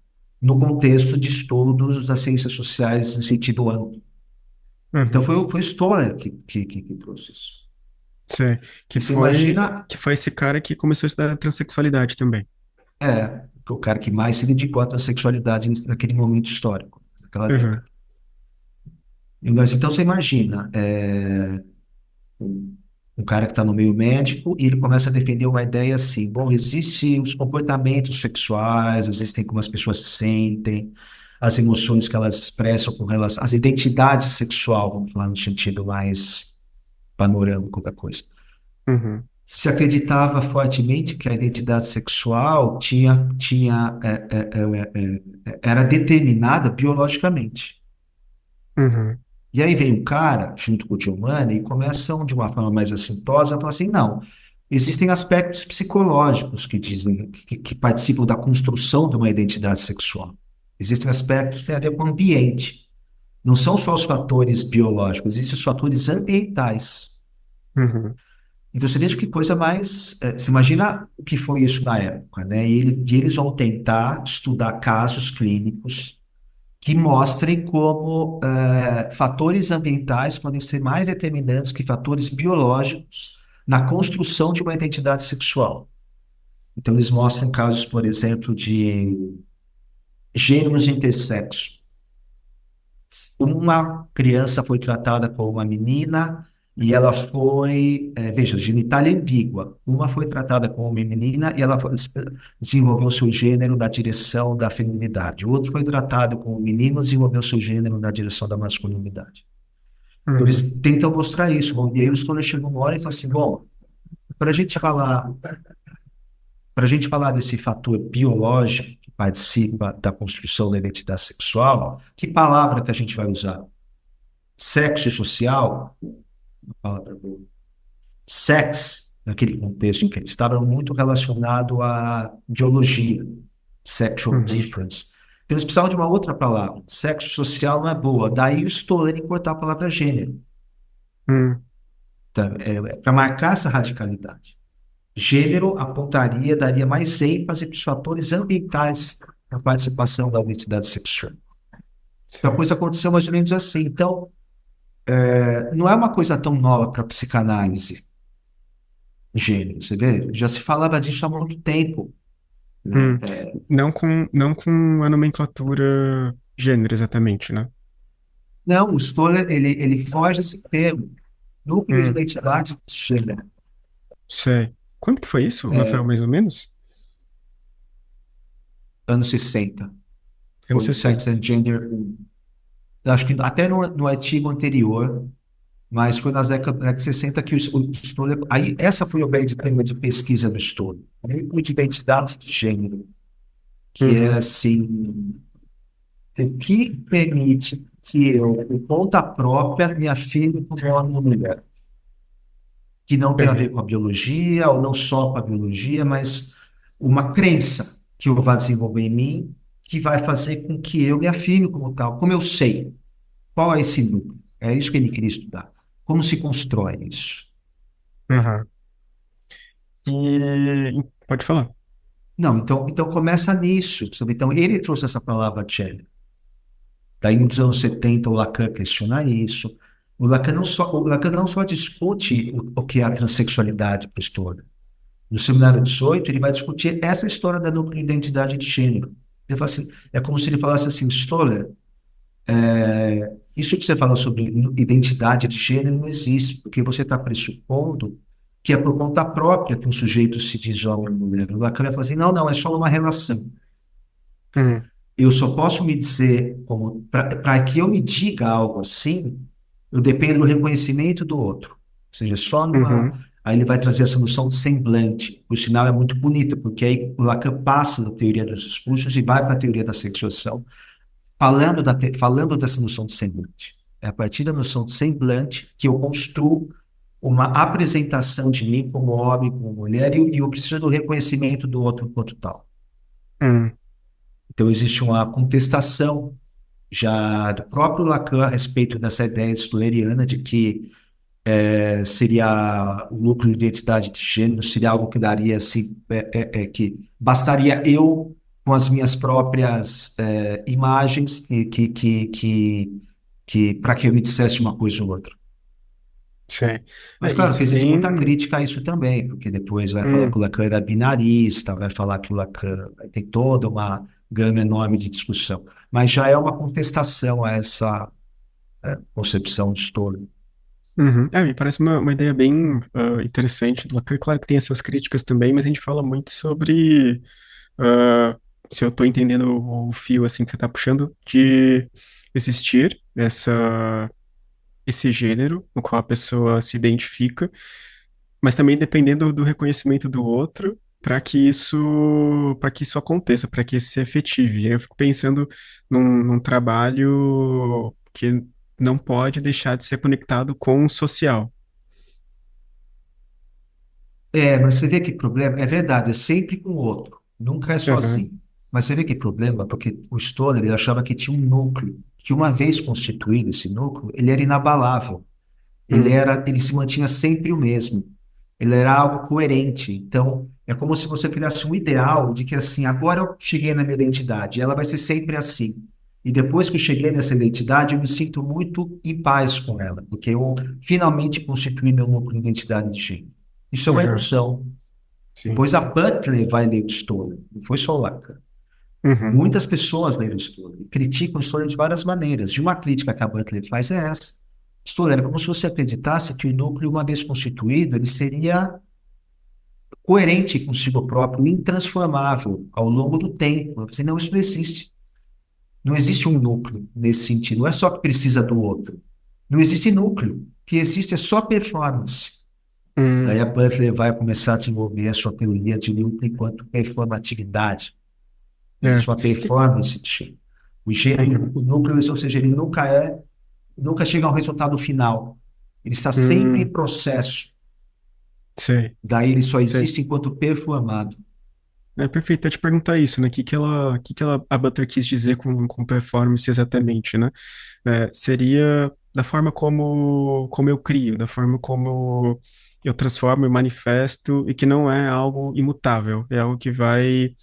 no contexto de estudos das ciências sociais em sentido amplo. Então uhum. foi o Stoller que trouxe isso. Sei. E você imagina, Que foi esse cara que começou a estudar transexualidade também. o cara que mais se dedicou à transexualidade naquele momento histórico, naquela Uhum, década. Mas então você imagina, um, um cara que está no meio médico e ele começa a defender uma ideia assim, bom, existem os comportamentos sexuais, existem como as pessoas se sentem, as emoções que elas expressam com relação às identidades sexual, vamos falar no sentido mais panorâmico da coisa. Uhum. Se acreditava fortemente que a identidade sexual era determinada biologicamente. Uhum. E aí vem o cara, junto com o Giovanni, e começam, de uma forma mais assintosa, a falar assim, não, existem aspectos psicológicos que dizem, que participam da construção de uma identidade sexual. Existem aspectos que têm a ver com o ambiente. Não são só os fatores biológicos, existem os fatores ambientais. Uhum. Então você veja que coisa mais. Você imagina o que foi isso na época, né? E eles vão tentar estudar casos clínicos que mostrem como fatores ambientais podem ser mais determinantes que fatores biológicos na construção de uma identidade sexual. Então eles mostram casos, por exemplo, de gêmeos intersexo. Uma criança foi tratada como uma menina e ela foi, veja, genitália ambígua. Uma foi tratada como uma menina e ela desenvolveu seu gênero na direção da feminilidade. O outro foi tratado como menino e desenvolveu seu gênero na direção da masculinidade. Então Uhum. eles tentam mostrar isso. Bom, e aí o Stoller chegou uma hora e falou assim, bom, para a gente falar para a gente falar desse fator biológico que participa da construção da identidade sexual, que palavra que a gente vai usar? Sexo social, a palavra boa. Sex, naquele contexto em que ele estava, muito relacionado à biologia, sexual Uhum. difference. Então eles precisavam de uma outra palavra. Sexo social não é boa. Daí o Stoller em cortar a palavra gênero, Uhum. tá? Para marcar essa radicalidade. Gênero apontaria, daria mais ênfase para os fatores ambientais na participação da identidade sexual. Então a Certo. coisa aconteceu mais ou menos assim. Então, não é uma coisa tão nova para a psicanálise, gênero, você vê? Já se falava disso há muito tempo, né? Hum. Não com a nomenclatura gênero exatamente, né? Não, o Stoller, ele foge desse termo, núcleo de Hum. identidade de gênero. Sei. Quando que foi isso, Rafael, É, mais ou menos? anos 60, Anos foi o Sex 60. and Gender 1. Eu acho que até no artigo anterior, mas foi nas décadas de 60 que o Stoller. Aí, essa foi o grande tema de pesquisa do Stoller, núcleo de identidade de gênero, que é Uhum. assim. O que permite que eu, por conta própria, me afirme como uma mulher, que não tem a ver Uhum. com a biologia, ou não só com a biologia, mas uma crença que eu vá desenvolver em mim, que vai fazer com que eu me afirme como tal. Como eu sei? Qual é esse núcleo? É isso que ele queria estudar. Como se constrói isso? Uhum. Pode falar. Não, então começa nisso, sabe? Então ele trouxe essa palavra gender. Daí, nos anos 70, o Lacan questiona isso. O Lacan não só discute o que é a transexualidade para o Stoller. No seminário 18, ele vai discutir essa história da dupla identidade de gênero. Ele fala assim, é como se ele falasse assim, Stoller, isso que você fala sobre identidade de gênero não existe, porque você está pressupondo que é por conta própria que um sujeito se diz homem ou mulher. O Lacan vai falar assim, não, não, é só uma relação. Uhum. Eu só posso me dizer como para que eu me diga algo assim, eu dependo do reconhecimento do outro. Ou seja, só numa. Uhum. Aí ele vai trazer essa noção de semblante. O sinal é muito bonito, porque aí o Lacan passa da teoria dos discursos e vai para a teoria da sexuação, falando dessa noção de semblante. É a partir da noção de semblante que eu construo uma apresentação de mim como homem, como mulher, e eu preciso do reconhecimento do outro enquanto tal. Uhum. Então, existe uma contestação já do próprio Lacan a respeito dessa ideia stileriana de que seria o núcleo de identidade de gênero, seria algo que daria assim, que bastaria eu com as minhas próprias imagens que para que eu me dissesse uma coisa ou outra. Sei. Mas claro Isso que é existe muita bem. crítica a isso também, porque depois vai falar que Hum. o Lacan era binarista, vai falar que o Lacan tem toda uma gama enorme de discussão, mas já é uma contestação a essa concepção de Stoller. Uhum. Me parece uma ideia bem interessante do Lacan. Claro que tem essas críticas também, mas a gente fala muito sobre se eu tô entendendo o fio assim que você tá puxando, de existir esse gênero no qual a pessoa se identifica, mas também dependendo do reconhecimento do outro para que isso aconteça, para que isso se efetive. E aí eu fico pensando num trabalho que não pode deixar de ser conectado com o social. Mas você vê que problema, é verdade, é sempre com o outro, nunca é Aham. sozinho. Mas você vê que problema, porque o Stoller, ele achava que tinha um núcleo, que uma vez constituído esse núcleo, ele era inabalável. Hum, Ele se mantinha sempre o mesmo. Ele era algo coerente. Então, é como se você criasse um ideal de que assim, agora eu cheguei na minha identidade, ela vai ser sempre assim. E depois que eu cheguei nessa identidade, eu me sinto muito em paz com ela, porque eu finalmente constituí meu núcleo de identidade de gênero. Isso é uma aham, ilusão. sim. Depois a Butler vai ler o Stoller, não foi só o Lacan. Uhum, Muitas pessoas leram Stoller e criticam Stoller de várias maneiras. E uma crítica que a Butler faz é essa. Stoller é como se você acreditasse que o núcleo, uma vez constituído, ele seria coerente consigo próprio, intransformável ao longo do tempo. Eu falei, não, isso não existe. Não existe um núcleo nesse sentido. Não é só que precisa do outro. Não existe núcleo. O que existe é só performance. Daí hum, a Butler vai começar a desenvolver a sua teoria de núcleo enquanto performatividade. é, Existe uma performance de gênero. uhum, O núcleo, ou seja, ele nunca chega ao resultado final. Ele está sempre em hum, processo. sei, Daí ele só sei. existe enquanto performado. É perfeito, eu te perguntar isso, né? A Butler quis dizer com performance exatamente, né? Seria da forma como eu crio, da forma como eu transformo e manifesto, e que não é algo imutável, é algo que vai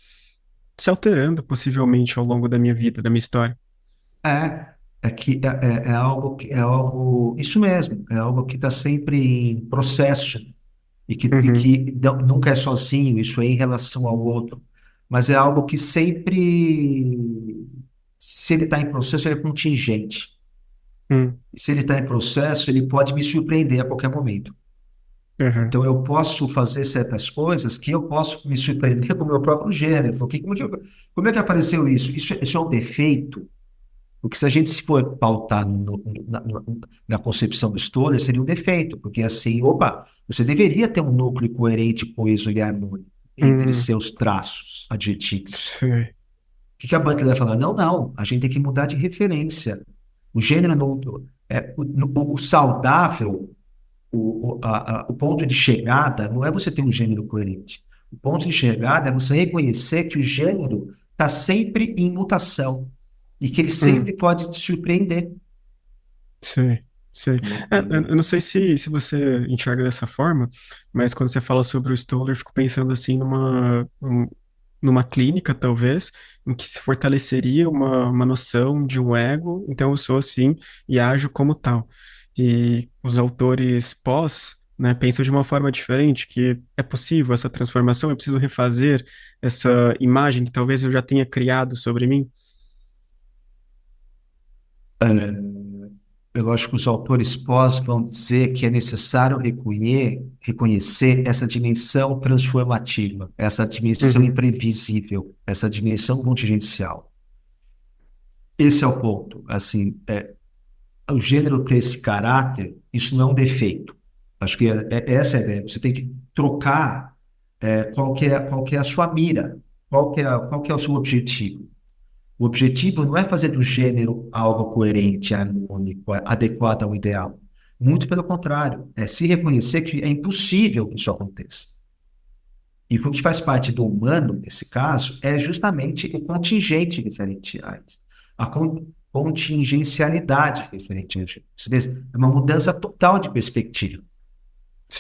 se alterando possivelmente ao longo da minha vida, da minha história. É algo, isso mesmo, é algo que está sempre em processo e Uhum, que nunca é sozinho, isso é em relação ao outro, mas é algo que sempre, se ele está em processo, ele é contingente. uhum, E se ele está em processo, ele pode me surpreender a qualquer momento. uhum, Então, eu posso fazer certas coisas que eu posso me surpreender com o meu próprio gênero. Como é que apareceu isso? Isso é um defeito. Porque se a gente se for pautar na concepção do Stoller, seria um defeito, porque assim, opa, você deveria ter um núcleo coerente, coeso e harmônico entre uhum, seus traços adjetivos. sei, O que a Butler vai falar? Não, não, a gente tem que mudar de referência. O gênero não, o saudável, o ponto de chegada não é você ter um gênero coerente. O ponto de chegada é você reconhecer que o gênero está sempre em mutação e que ele uhum, sempre pode te surpreender. sei, sei. Eu não sei se você enxerga dessa forma, mas quando você fala sobre o Stoller, eu fico pensando assim numa clínica, talvez, em que se fortaleceria uma noção de um ego, então eu sou assim e ajo como tal. E os autores pós, né, pensam de uma forma diferente, que é possível essa transformação, eu preciso refazer essa imagem que talvez eu já tenha criado sobre mim. Eu acho que os autores pós vão dizer que é necessário reconhecer essa dimensão transformativa, essa dimensão Uhum, imprevisível, essa dimensão contingencial. Esse é o ponto. Assim, o gênero ter esse caráter, isso não é um defeito. Acho que essa é a ideia. Você tem que trocar qual que é a sua mira, qual que é o seu objetivo. O objetivo não é fazer do gênero algo coerente, harmônico, adequado ao ideal. Muito pelo contrário, é se reconhecer que é impossível que isso aconteça. E o que faz parte do humano, nesse caso, é justamente o contingente referente a isso. A contingencialidade referente a isso. É uma mudança total de perspectiva.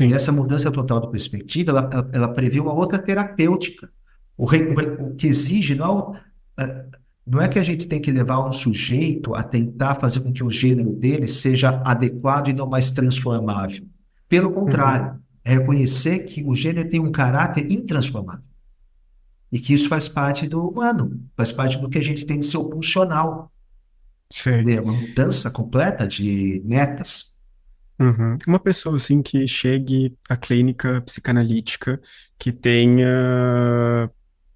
E sim. essa mudança total de perspectiva, ela prevê uma outra terapêutica. O que exige não é que a gente tem que levar um sujeito a tentar fazer com que o gênero dele seja adequado e não mais transformável. Pelo Uhum, contrário, é reconhecer que o gênero tem um caráter intransformável e que isso faz parte do humano, faz parte do que a gente tem de seu pulsional, sei. né? Uma mudança completa de metas. Uhum. Uma pessoa assim que chegue à clínica psicanalítica, que tenha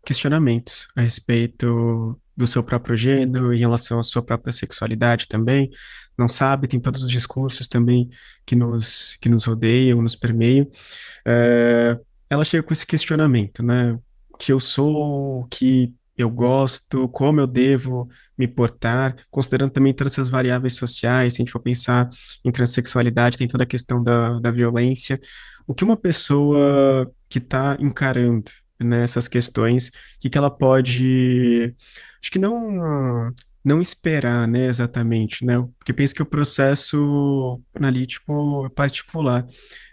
questionamentos a respeito do seu próprio gênero, em relação à sua própria sexualidade também. Não sabe, tem todos os discursos também que nos rodeiam, nos permeiam. É, ela chega com esse questionamento, né? O que eu sou, o que eu gosto, como eu devo me portar, considerando também todas essas variáveis sociais, se a gente for pensar em transexualidade, tem toda a questão da violência. O que uma pessoa que está encarando, né, essas questões, o que ela pode, acho que não esperar, né, exatamente, né, porque penso que o processo analítico é particular,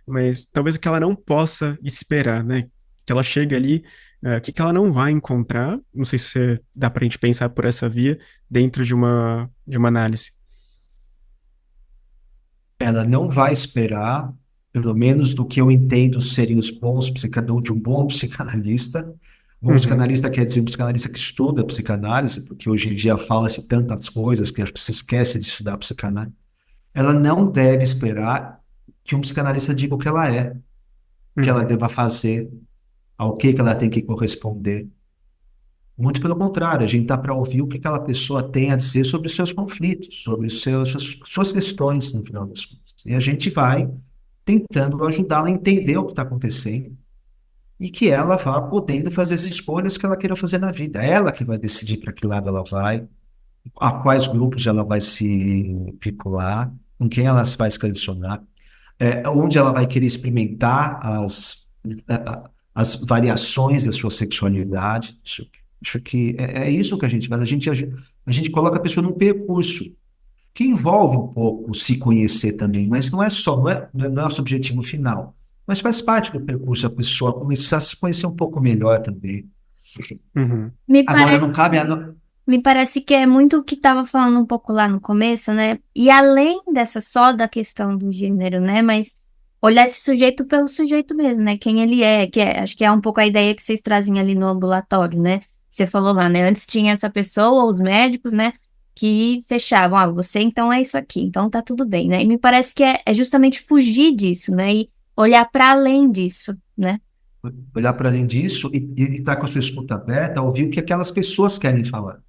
mas talvez o que ela não possa esperar, né, que ela chega ali, o que ela não vai encontrar, não sei se dá para a gente pensar por essa via, dentro de uma análise. Ela não vai esperar, pelo menos do que eu entendo serem os bons psicadores de um bom psicanalista. Bom Uhum, psicanalista quer dizer um psicanalista que estuda psicanálise, porque hoje em dia fala-se tantas coisas que acho que se esquece de estudar psicanálise. Ela não deve esperar que um psicanalista diga o que ela é, o que ela uhum, deva fazer, ao que ela tem que corresponder. Muito pelo contrário, a gente está para ouvir o que aquela pessoa tem a dizer sobre os seus conflitos, sobre suas questões, no final das contas. E a gente vai tentando ajudá-la a entender o que está acontecendo e que ela vá podendo fazer as escolhas que ela queira fazer na vida. É ela que vai decidir para que lado ela vai, a quais grupos ela vai se vincular, com quem ela vai se relacionar, onde ela vai querer experimentar as variações da sua sexualidade. Acho que é isso que a gente faz. A gente coloca a pessoa num percurso que envolve um pouco se conhecer também, mas não é só, não é nosso objetivo final. Mas faz parte do percurso a pessoa começar a se conhecer um pouco melhor também. uhum, Me Agora, não parece, cabe a. me parece que é muito o que estava falando um pouco lá no começo, né? E além dessa só da questão do gênero, né? Mas olhar esse sujeito pelo sujeito mesmo, né? Quem ele é, acho que é um pouco a ideia que vocês trazem ali no ambulatório, né? Você falou lá, né? Antes tinha essa pessoa, os médicos, né? Que fechavam, ah, você então é isso aqui, então tá tudo bem, né? E me parece que é justamente fugir disso, né? E olhar para além disso, né? Olhar para além disso e estar com a sua escuta aberta, ouvir o que aquelas pessoas querem falar.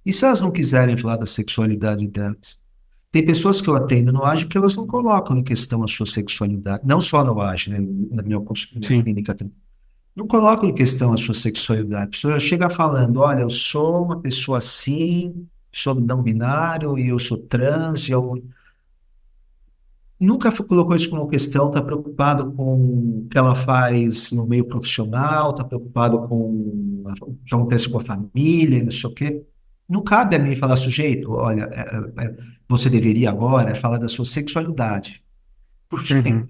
E se elas não quiserem falar da sexualidade delas? Tem pessoas que eu atendo no AGE que elas não colocam em questão a sua sexualidade, não só no AGE, né, na minha sim, clínica, não colocam em questão a sua sexualidade. A pessoa chega falando, olha, eu sou uma pessoa assim, sou não binário, e eu sou trans, e eu nunca colocou isso como questão, está preocupado com o que ela faz no meio profissional, está preocupado com o que acontece com a família, e não sei o quê. Não cabe a mim falar, sujeito, olha, você deveria agora falar da sua sexualidade. Porque uhum,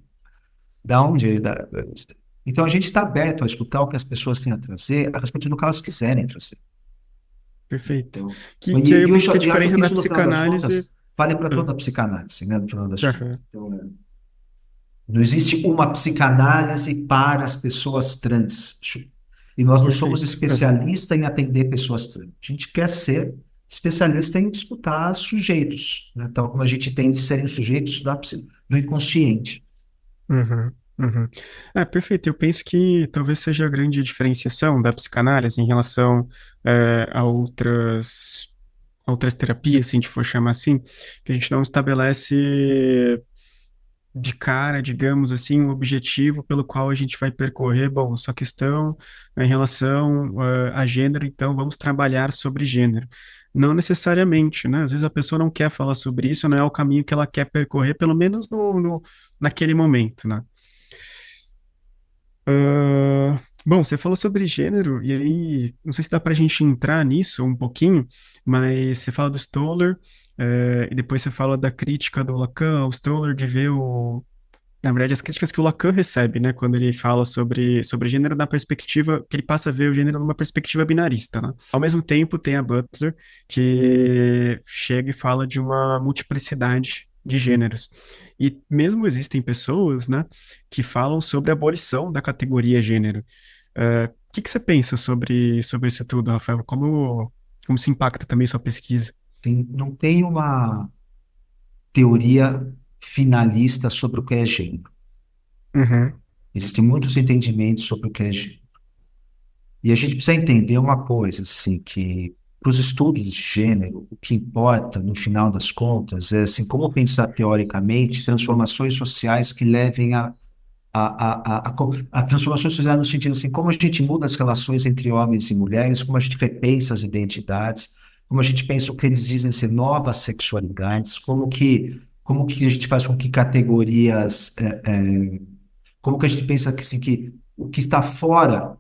da onde? Então a gente está aberto a escutar o que as pessoas têm a trazer a respeito do que elas quiserem trazer. perfeito. Então, Que aí eu penso que a eu acho diferença que da isso, no final das psicanálise. contas, vale para Ah, toda a psicanálise, né, no final das contas. aham, Então, não existe uma psicanálise para as pessoas trans. E nós não somos perfeito. Aham, especialistas em atender pessoas trans. A gente quer ser especialista em escutar sujeitos, né? Tal como a gente tem de serem sujeitos do inconsciente. uhum, uhum. Perfeito. Eu penso que talvez seja a grande diferenciação da psicanálise em relação a outras terapias, se a gente for chamar assim, que a gente não estabelece de cara, digamos assim, um objetivo pelo qual a gente vai percorrer, bom, sua questão em relação a gênero, então vamos trabalhar sobre gênero. Não necessariamente, né? Às vezes a pessoa não quer falar sobre isso, não é o caminho que ela quer percorrer, pelo menos naquele momento, né? Bom, você falou sobre gênero, e aí, não sei se dá pra gente entrar nisso um pouquinho, mas você fala do Stoller, e depois você fala da crítica do Lacan ao Stoller, de ver na verdade, as críticas que o Lacan recebe, né, quando ele fala sobre gênero na perspectiva, que ele passa a ver o gênero numa perspectiva binarista, né? Ao mesmo tempo, tem a Butler, que chega e fala de uma multiplicidade de gêneros. E mesmo existem pessoas, né, que falam sobre a abolição da categoria gênero. O que você pensa sobre isso tudo, Rafael? Como se impacta também sua pesquisa? Assim, não tem uma teoria finalista sobre o que é gênero. Uhum, Existem muitos entendimentos sobre o que é gênero. E a gente precisa entender uma coisa, assim, que para os estudos de gênero, o que importa, no final das contas, é assim, como pensar teoricamente transformações sociais que levem a transformações sociais no sentido assim, como a gente muda as relações entre homens e mulheres, como a gente repensa as identidades, como a gente pensa o que eles dizem ser novas sexualidades, como que a gente faz com que categorias como que a gente pensa que, assim, que o que está fora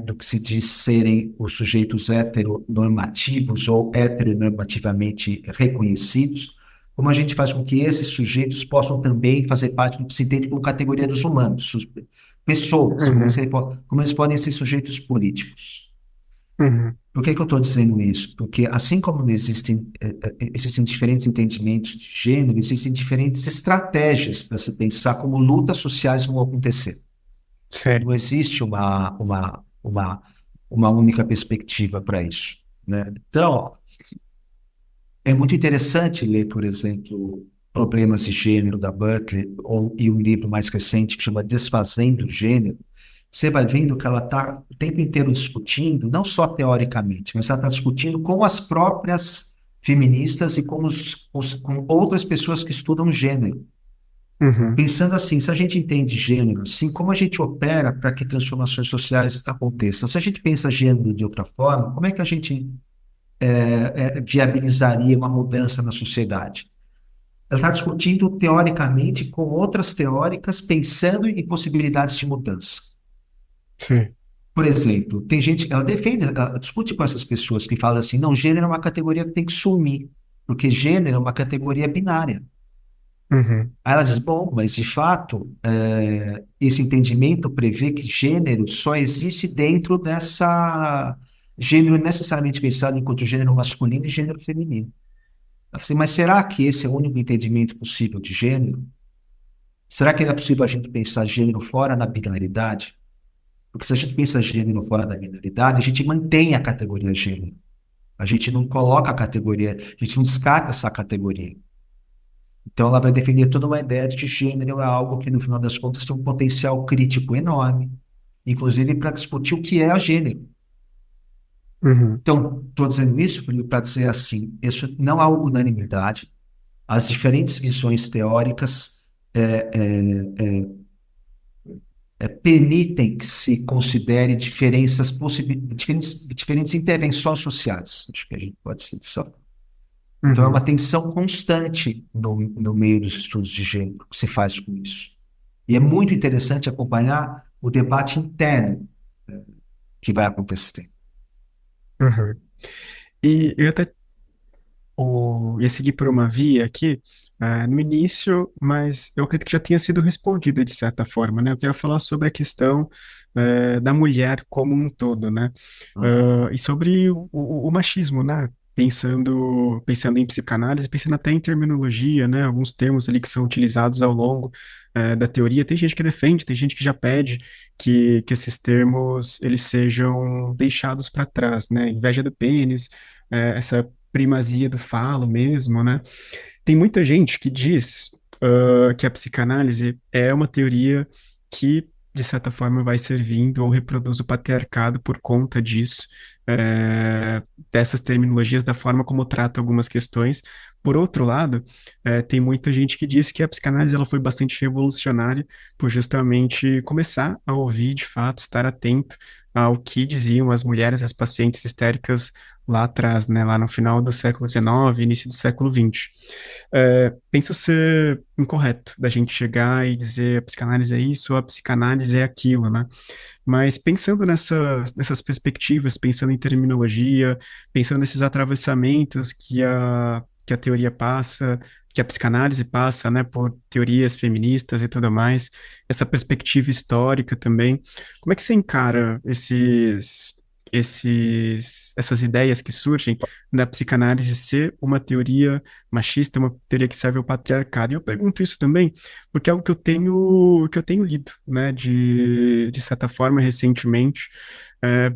do que se diz serem os sujeitos heteronormativos ou heteronormativamente reconhecidos, como a gente faz com que esses sujeitos possam também fazer parte do que se entende como categoria dos humanos, pessoas, Uhum, como eles podem ser sujeitos políticos. uhum, Por que que eu estou dizendo isso? Porque assim como existem diferentes entendimentos de gênero, existem diferentes estratégias para se pensar como lutas sociais vão acontecer. Não certo. existe uma única perspectiva para isso, né? Então, é muito interessante ler, por exemplo, Problemas de Gênero, da Butler, e um livro mais recente que chama Desfazendo o Gênero. Você vai vendo que ela está o tempo inteiro discutindo, não só teoricamente, mas ela está discutindo com as próprias feministas e com outras pessoas que estudam gênero. Uhum, Pensando assim, se a gente entende gênero, assim, como a gente opera para que transformações sociais aconteçam? Se a gente pensa gênero de outra forma, como é que a gente viabilizaria uma mudança na sociedade? Ela está discutindo teoricamente com outras teóricas, pensando em possibilidades de mudança. sim. Por exemplo, tem gente, ela discute com essas pessoas que falam assim, não, gênero é uma categoria que tem que sumir, porque gênero é uma categoria binária. Uhum, Aí ela diz, bom, mas de fato, esse entendimento prevê que gênero só existe dentro dessa. Gênero necessariamente pensado enquanto gênero masculino e gênero feminino. Ela fala assim, mas será que esse é o único entendimento possível de gênero? Será que é possível a gente pensar gênero fora da binaridade? Porque se a gente pensa gênero fora da binaridade, a gente mantém a categoria gênero. A gente não coloca a categoria, a gente não descarta essa categoria. Então, ela vai defender toda uma ideia de que gênero é algo que, no final das contas, tem um potencial crítico enorme, inclusive para discutir o que é a gênero. uhum, Então, estou dizendo isso para dizer assim, isso não há unanimidade, as diferentes visões teóricas permitem que se considere diferentes intervenções sociais, acho que a gente pode dizer só. Então, é uma uhum. tensão constante no meio dos estudos de gênero que se faz com isso. E é muito interessante acompanhar o debate interno que vai acontecer. Uhum. E eu até ia seguir por uma via aqui, no início, mas eu acredito que já tinha sido respondida de certa forma, né? Eu queria falar sobre a questão, da mulher como um todo, né? E sobre o machismo, né? Pensando em psicanálise, pensando até em terminologia, né? Alguns termos ali que são utilizados ao longo, da teoria. Tem gente que defende, tem gente que já pede que esses termos eles sejam deixados para trás, né? Inveja do pênis, essa primazia do falo mesmo, né? Tem muita gente que diz, que a psicanálise é uma teoria que, de certa forma, vai servindo ou reproduz o patriarcado por conta disso, eh, dessas terminologias, da forma como trata algumas questões. Por outro lado, tem muita gente que diz que a psicanálise ela foi bastante revolucionária por justamente começar a ouvir, de fato, estar atento ao que diziam as mulheres, as pacientes histéricas lá atrás, né, lá no final do século XIX, início do século XX. Penso ser incorreto da gente chegar e dizer a psicanálise é isso ou a psicanálise é aquilo, né? Mas pensando nessas perspectivas, pensando em terminologia, pensando nesses atravessamentos que a teoria passa, que a psicanálise passa, né, por teorias feministas e tudo mais, essa perspectiva histórica também, como é que você encara essas ideias que surgem da psicanálise ser uma teoria machista, uma teoria que serve ao patriarcado? E eu pergunto isso também porque é algo que eu tenho lido, né, de certa forma, recentemente,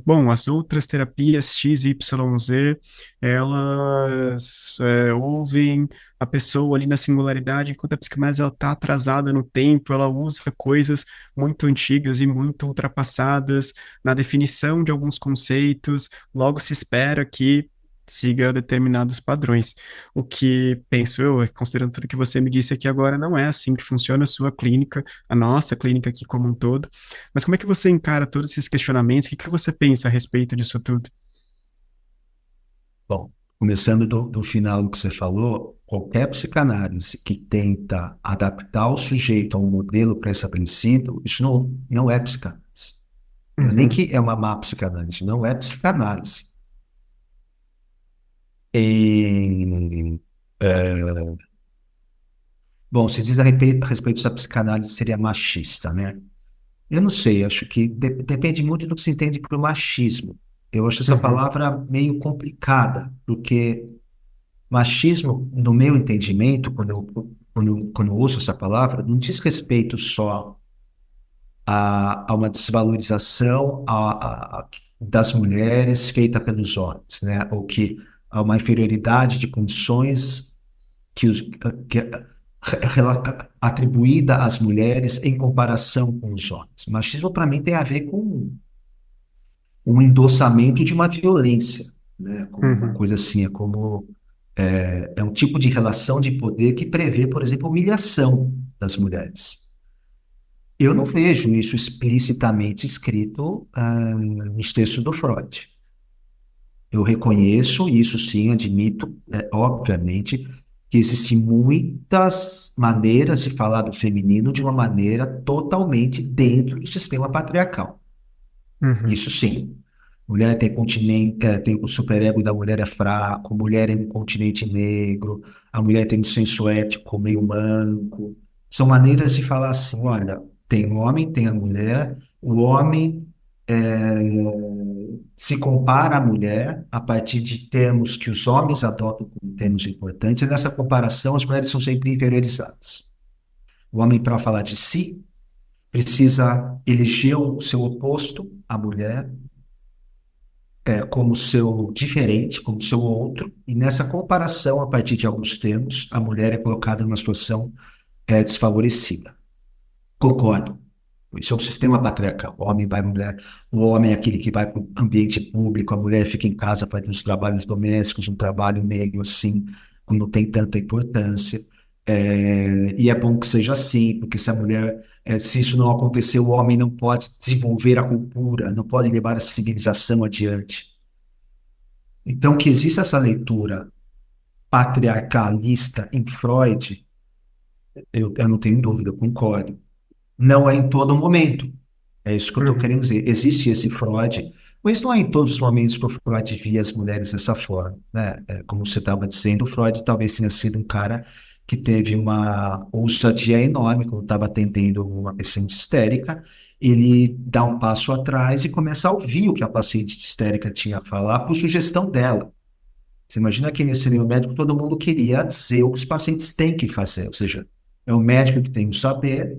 Bom, as outras terapias X, Y, Z, elas ouvem a pessoa ali na singularidade, enquanto a psicanálise ela está atrasada no tempo, ela usa coisas muito antigas e muito ultrapassadas na definição de alguns conceitos, logo se espera que siga determinados padrões. O que penso eu, considerando tudo que você me disse aqui agora, não é assim que funciona a sua clínica, a nossa clínica aqui como um todo. Mas como é que você encara todos esses questionamentos? O que que você pensa a respeito disso tudo? Bom, começando do final do que você falou, qualquer psicanálise que tenta adaptar o sujeito a um modelo pré-estabelecido, isso não é psicanálise. Não é nem Uhum, que é uma má psicanálise, não é psicanálise. E, bom, se diz a respeito se a psicanálise seria machista, né? Eu não sei, acho que depende muito do que se entende por machismo. Eu acho essa uhum, palavra meio complicada, porque machismo, no meu entendimento, quando eu ouço essa palavra, não diz respeito só a uma desvalorização das mulheres feita pelos homens, né? Ou que há uma inferioridade de condições que é atribuída às mulheres em comparação com os homens. Machismo, para mim, tem a ver com um endossamento de uma violência, né? Como uma uhum, coisa assim, é um tipo de relação de poder que prevê, por exemplo, humilhação das mulheres. Eu não vejo isso explicitamente escrito nos textos do Freud. Eu reconheço, e isso sim, admito, obviamente, que existem muitas maneiras de falar do feminino de uma maneira totalmente dentro do sistema patriarcal. uhum, Isso sim. Mulher tem continente, tem o superego da mulher é fraco, mulher é um continente negro, a mulher tem um senso ético meio manco. São maneiras de falar assim, olha, tem o homem, tem a mulher, o homem se compara à mulher a partir de termos que os homens adotam como termos importantes, e nessa comparação as mulheres são sempre inferiorizadas. O homem, para falar de si, precisa eleger o seu oposto, a mulher, como seu diferente, como seu outro, e nessa comparação, a partir de alguns termos, a mulher é colocada numa situação desfavorecida. Concordo. Isso é um sistema patriarcal. O homem vai, mulher, o homem é aquele que vai para o ambiente público, a mulher fica em casa fazendo os trabalhos domésticos, um trabalho meio assim, que não tem tanta importância. E é bom que seja assim, porque se a mulher, se isso não acontecer, o homem não pode desenvolver a cultura, não pode levar a civilização adiante. Então, que existe essa leitura patriarcalista em Freud, eu não tenho dúvida, eu concordo. Não é em todo momento. É isso que eu estou uhum, querendo dizer. Existe esse Freud, mas não é em todos os momentos que o Freud via as mulheres dessa forma, né? Como você estava dizendo, o Freud talvez tenha sido um cara que teve uma ousadia enorme quando estava atendendo uma paciente histérica. Ele dá um passo atrás e começa a ouvir o que a paciente histérica tinha a falar por sugestão dela. Você imagina que nesse meio médico todo mundo queria dizer o que os pacientes têm que fazer, ou seja, é o médico que tem o saber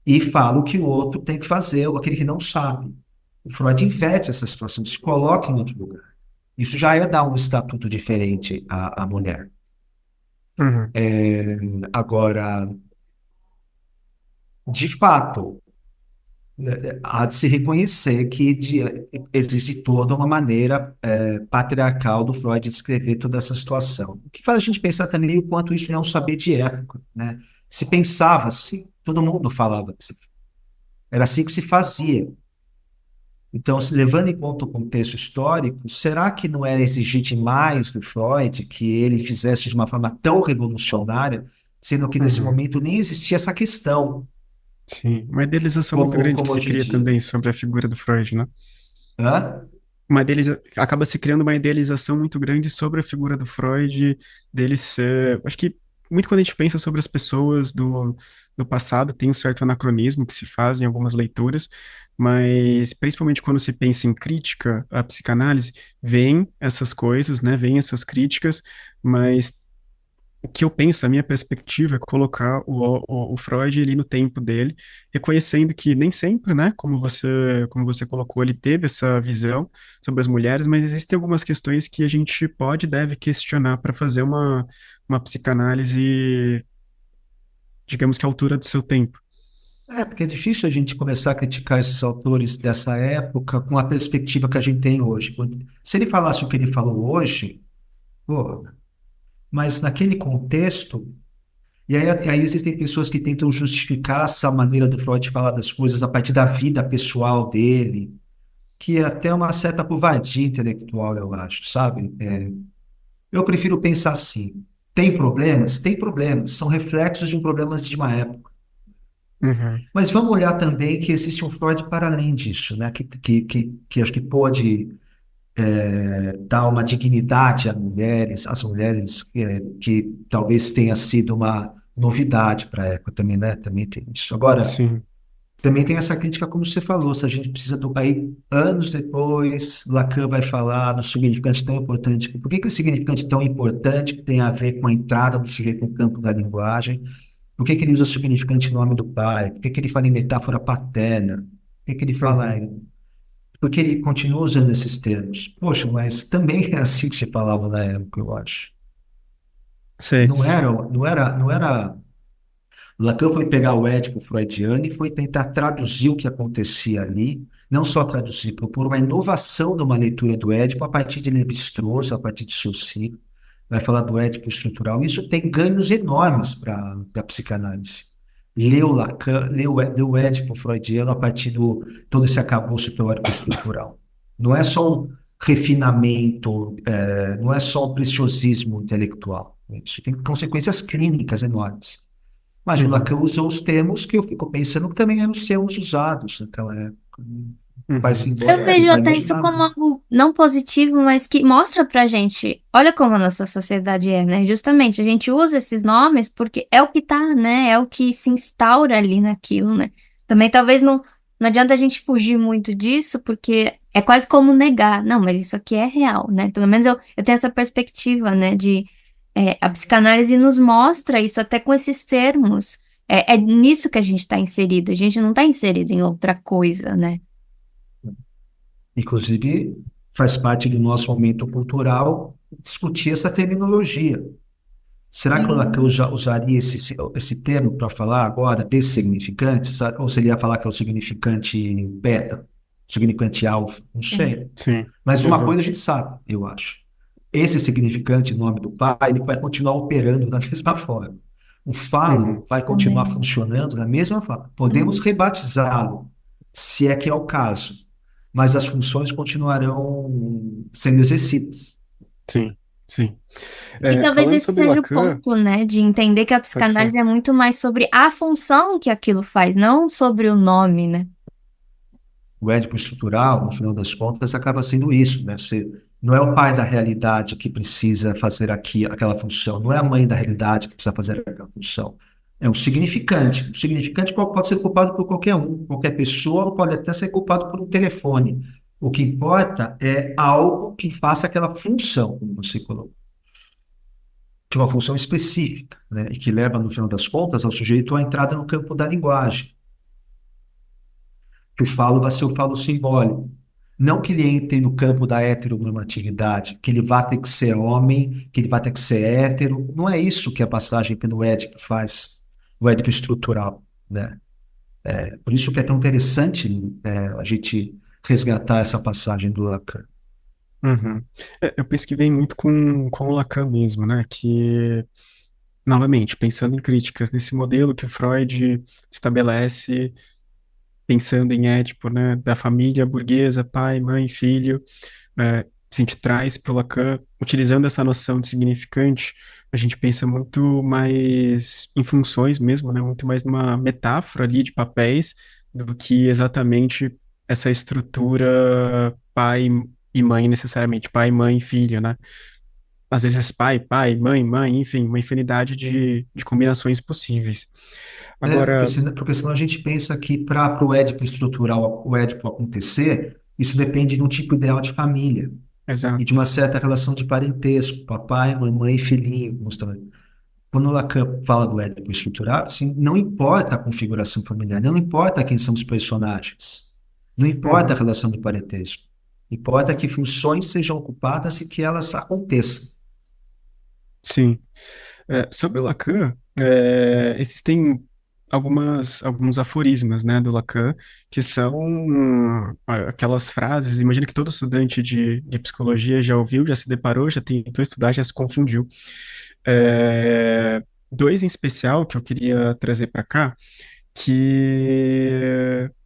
e fala o que o outro tem que fazer, ou aquele que não sabe. O Freud inverte essa situação, se coloca em outro lugar. Isso já é dar um estatuto diferente à mulher. uhum, Agora, de fato, há de se reconhecer que existe toda uma maneira patriarcal do Freud de descrever toda essa situação. O que faz a gente pensar também o quanto isso é um saber de época, né? Se pensava assim, todo mundo falava assim. Era assim que se fazia. Então, levando em conta o contexto histórico, será que não era exigir demais do Freud que ele fizesse de uma forma tão revolucionária, sendo que nesse uhum. momento nem existia essa questão, Sim, uma idealização muito como, grande que como se hoje em cria dia? também sobre a figura do Freud, né? Hã? Acaba se criando uma idealização muito grande sobre a figura do Freud, dele ser. Acho que muito quando a gente pensa sobre as pessoas do passado, tem um certo anacronismo que se faz em algumas leituras, mas principalmente quando se pensa em crítica à psicanálise, vem essas coisas, né? Vem essas críticas, mas o que eu penso, a minha perspectiva é colocar o Freud ali no tempo dele, reconhecendo que nem sempre, né, como você colocou, ele teve essa visão sobre as mulheres, mas existem algumas questões que a gente pode e deve questionar para fazer uma psicanálise, digamos que à altura do seu tempo. Porque é difícil a gente começar a criticar esses autores dessa época com a perspectiva que a gente tem hoje. Se ele falasse o que ele falou hoje, pô, mas naquele contexto, e aí existem pessoas que tentam justificar essa maneira do Freud falar das coisas a partir da vida pessoal dele, que é até uma certa covardia intelectual, eu acho, sabe? Eu prefiro pensar assim, tem problemas? Tem problemas, são reflexos de problemas de uma época. Uhum. Mas vamos olhar também que existe um Freud para além disso, né? Que acho que pode dar uma dignidade às mulheres, que talvez tenha sido uma novidade para a época também, né? Também tem isso. Agora, Sim, também tem essa crítica, como você falou, se a gente precisa do aí anos depois, Lacan vai falar do significante tão importante. Por que o significante tão importante tem a ver com a entrada do sujeito no campo da linguagem? Por que ele usa o significante em nome do pai? Por que ele fala em metáfora paterna? Por que ele fala uhum. em... Porque ele continua usando esses termos. Poxa, mas também era assim que se falava na época, eu acho. Sei. Não era. Lacan foi pegar o Édipo freudiano e foi tentar traduzir o que acontecia ali, não só traduzir, propor uma inovação de uma leitura do Édipo a partir de Levi-Strauss, a partir de Saussure, vai falar do Édipo estrutural. Isso tem ganhos enormes para a psicanálise. Ler o Lacan, ler o Édipo freudiano a partir do todo esse arcabouço teórico estrutural. Não é só um refinamento, não é só um preciosismo intelectual. Isso tem consequências clínicas enormes. Mas o Uhum. Lacan usou os termos que eu fico pensando que também eram os termos usados naquela época. Vai-se Uhum. Eu embora, ele vejo vai até isso imaginar. como algo não positivo, mas que mostra pra gente, olha como a nossa sociedade é, né? Justamente, a gente usa esses nomes porque é o que tá, né? É o que se instaura ali naquilo, né? Também talvez não adianta a gente fugir muito disso, porque é quase como negar. Não, mas isso aqui é real, né? Pelo menos eu tenho essa perspectiva, né? A psicanálise nos mostra isso até com esses termos. É nisso que a gente está inserido. A gente não está inserido em outra coisa, né? Inclusive, faz parte do nosso momento cultural discutir essa terminologia. Será que o Lacan usaria esse termo para falar agora desse significante? Ou se ele ia falar que é o significante beta, o significante alfa? Não É. sei. Sim. Mas uma Uhum. coisa a gente sabe, eu acho. Esse significante, em nome do pai, ele vai continuar operando da mesma forma. O falo Uhum. vai continuar Também. funcionando da mesma forma. Podemos rebatizá-lo, se é que é o caso, mas as funções continuarão sendo exercidas. Sim. Sim. E talvez Falando esse sobre seja o Lacan, ponto, né? De entender que a pode falar. psicanálise é muito mais sobre a função que aquilo faz, não sobre o nome, né? O Édipo estrutural, no final das contas, acaba sendo isso, né? Você não é o pai da realidade que precisa fazer aquela função, não é a mãe da realidade que precisa fazer aquela função. É um significante. O significante pode ser culpado por qualquer um, qualquer pessoa, pode até ser culpado por um telefone. O que importa é algo que faça aquela função, como você colocou, que é uma função específica, né? E que leva, no final das contas, ao sujeito à entrada no campo da linguagem. Que o falo vai ser o falo simbólico. Não que ele entre no campo da heteronormatividade, que ele vá ter que ser homem, que ele vai ter que ser hétero. Não é isso que a passagem pelo Édipo faz, o Édipo estrutural, né? Por isso que é tão interessante, a gente resgatar essa passagem do Lacan. Uhum. Eu penso que vem muito com o Lacan mesmo, né? Que, novamente, pensando em críticas desse modelo que Freud estabelece, pensando em Édipo, né? Da família burguesa, pai, mãe, filho, se a gente traz para o Lacan, utilizando essa noção de significante, a gente pensa muito mais em funções mesmo, né? Muito mais numa metáfora ali de papéis do que exatamente essa estrutura pai e mãe necessariamente, pai, mãe, filho, né? Às vezes pai, pai, mãe, mãe, enfim, uma infinidade de combinações possíveis. Porque Agora, senão a gente pensa que para o Édipo estrutural, o Édipo acontecer, isso depende de um tipo ideal de família e de exato. uma certa relação de parentesco, papai, mamãe e filhinho, mostrando. quando o Lacan fala do Édipo estrutural, assim, não importa a configuração familiar, não importa quem são os personagens, não importa a Uhum. relação de parentesco, importa que funções sejam ocupadas e que elas aconteçam. Sim. Sobre o Lacan, existem alguns aforismos, né, do Lacan, que são aquelas frases. Imagina que todo estudante de psicologia já ouviu, já se deparou, já tentou estudar, já se confundiu. Dois em especial que eu queria trazer para cá,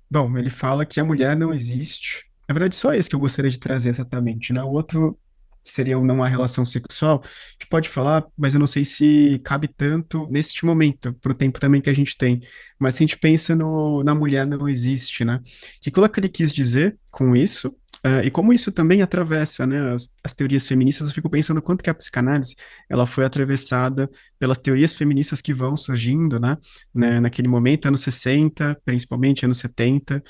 bom, ele fala que a mulher não existe. Na verdade, só esse que eu gostaria de trazer exatamente, né? O outro, que seria o não há relação sexual, a gente pode falar, mas eu não sei se cabe tanto neste momento, pro tempo também que a gente tem. Mas se a gente pensa na mulher não existe, né? Que que ele quis dizer com isso? E como isso também atravessa, né, as teorias feministas, eu fico pensando quanto que a psicanálise ela foi atravessada pelas teorias feministas que vão surgindo, né, naquele momento, anos 60, principalmente anos 70.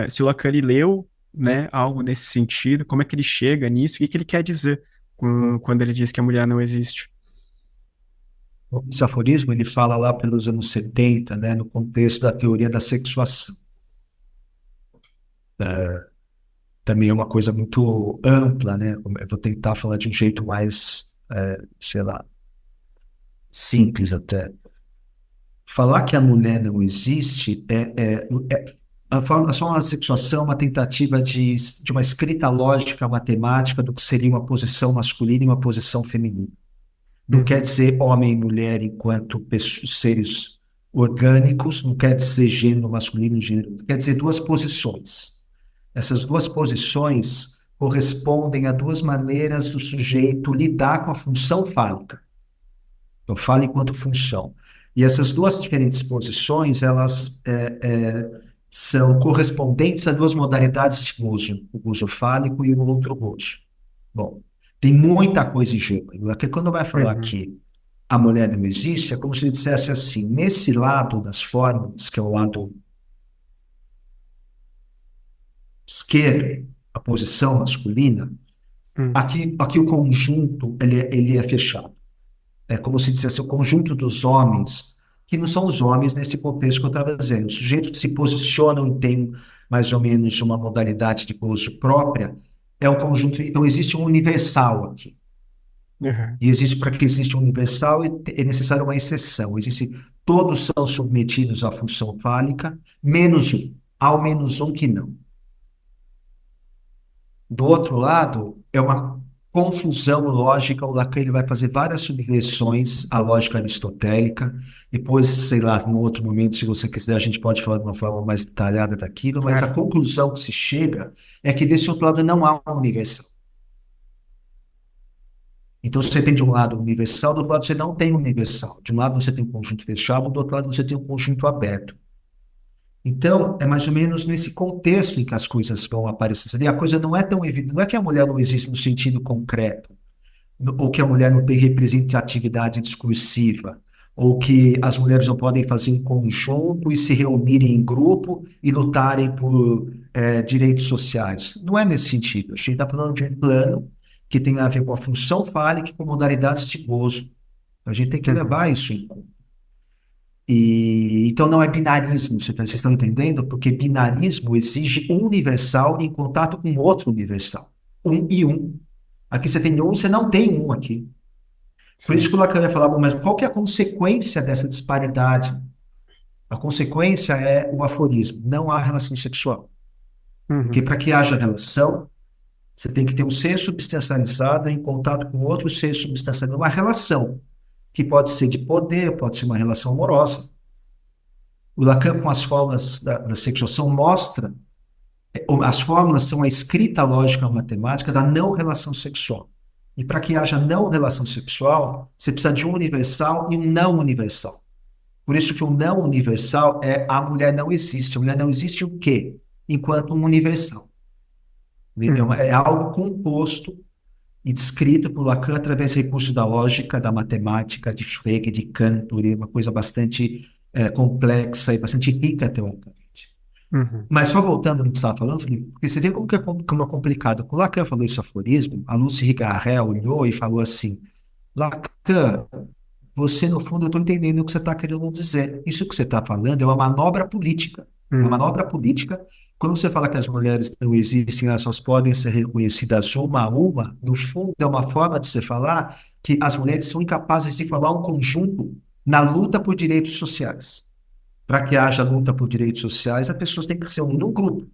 Se o Lacan ele leu, né, algo nesse sentido, como é que ele chega nisso, e o que ele quer dizer quando ele diz que a mulher não existe. Esse aforismo ele fala lá pelos anos 70, né, no contexto da teoria da sexuação. Também é uma coisa muito ampla, né? Eu vou tentar falar de um jeito mais, sei lá, simples até. Falar que a mulher não existe a formação da sexuação é uma tentativa de uma escrita lógica matemática do que seria uma posição masculina e uma posição feminina. Não quer Uhum, dizer homem e mulher enquanto seres orgânicos, não quer dizer gênero masculino e gênero, quer dizer duas posições. Essas duas posições correspondem a duas maneiras do sujeito lidar com a função fálica. Então, fala enquanto função. E essas duas diferentes posições, elas são correspondentes a duas modalidades de gozo, o gozo fálico e o outro gozo. Bom, tem muita coisa em jogo. Porque quando vai falar uhum, que a mulher não existe, é como se ele dissesse assim, nesse lado das formas, que é o lado esquerdo, a posição masculina, uhum, aqui o conjunto ele é fechado. É como se dissesse o conjunto dos homens, que não são os homens nesse contexto que eu estava dizendo. Os sujeitos que se posicionam e têm mais ou menos uma modalidade de gozo própria, é um conjunto. Então, existe um universal aqui. uhum, E existe, para que exista um universal, é necessário uma exceção. Todos são submetidos à função fálica, menos um. Há ao menos um que não. Do outro lado, é uma confusão lógica. O Lacan ele vai fazer várias subversões à lógica aristotélica. Depois, sei lá, num outro momento, se você quiser, a gente pode falar de uma forma mais detalhada daquilo, mas a claro. conclusão que se chega é que desse outro lado não há um universal. Então, você tem de um lado universal, do outro lado você não tem universal. De um lado você tem um conjunto fechado, do outro lado você tem um conjunto aberto. Então, é mais ou menos nesse contexto em que as coisas vão aparecendo. E a coisa não é tão evidente, não é que a mulher não existe no sentido concreto, ou que a mulher não tem representatividade discursiva, ou que as mulheres não podem fazer em conjunto e se reunirem em grupo e lutarem por direitos sociais. Não é nesse sentido. A gente está falando de um plano que tem a ver com a função fálica e com modalidades de gozo. A gente tem que Uhum, levar isso em conta. Então não é binarismo, vocês estão entendendo? Porque binarismo exige um universal em contato com outro universal. Um e um. Aqui você tem um, você não tem um aqui. Por isso sim. que o Lacan vai falar, bom, mas qual que é a consequência dessa disparidade? A consequência é o aforismo, não há relação sexual. Porque Uhum, para que haja relação, você tem que ter um ser substancializado em contato com outro ser substancializado. Uma relação, que pode ser de poder, pode ser uma relação amorosa. O Lacan, com as fórmulas da sexuação, mostra, as fórmulas são a escrita lógica matemática da não relação sexual. E para que haja não relação sexual, você precisa de um universal e um não universal. Por isso que o não universal é a mulher não existe. A mulher não existe o quê? Enquanto um universal. uhum, É algo composto e descrito por Lacan através de recursos da lógica, da matemática, de Frege, de Cantor, uma coisa bastante complexa e bastante rica teoricamente. uhum, Mas só voltando no que você estava falando, Felipe, porque você vê como é complicado. Quando Lacan falou esse aforismo, a Lucy Rigarel olhou e falou assim, Lacan, você, no fundo, eu estou entendendo o que você está querendo dizer. Isso que você está falando é uma manobra política. Uma Uhum. manobra política. Quando você fala que as mulheres não existem, elas só podem ser reconhecidas uma a uma, no fundo, é uma forma de se falar que as mulheres são incapazes de formar um conjunto na luta por direitos sociais. Para que haja luta por direitos sociais, as pessoas têm que se unir num grupo.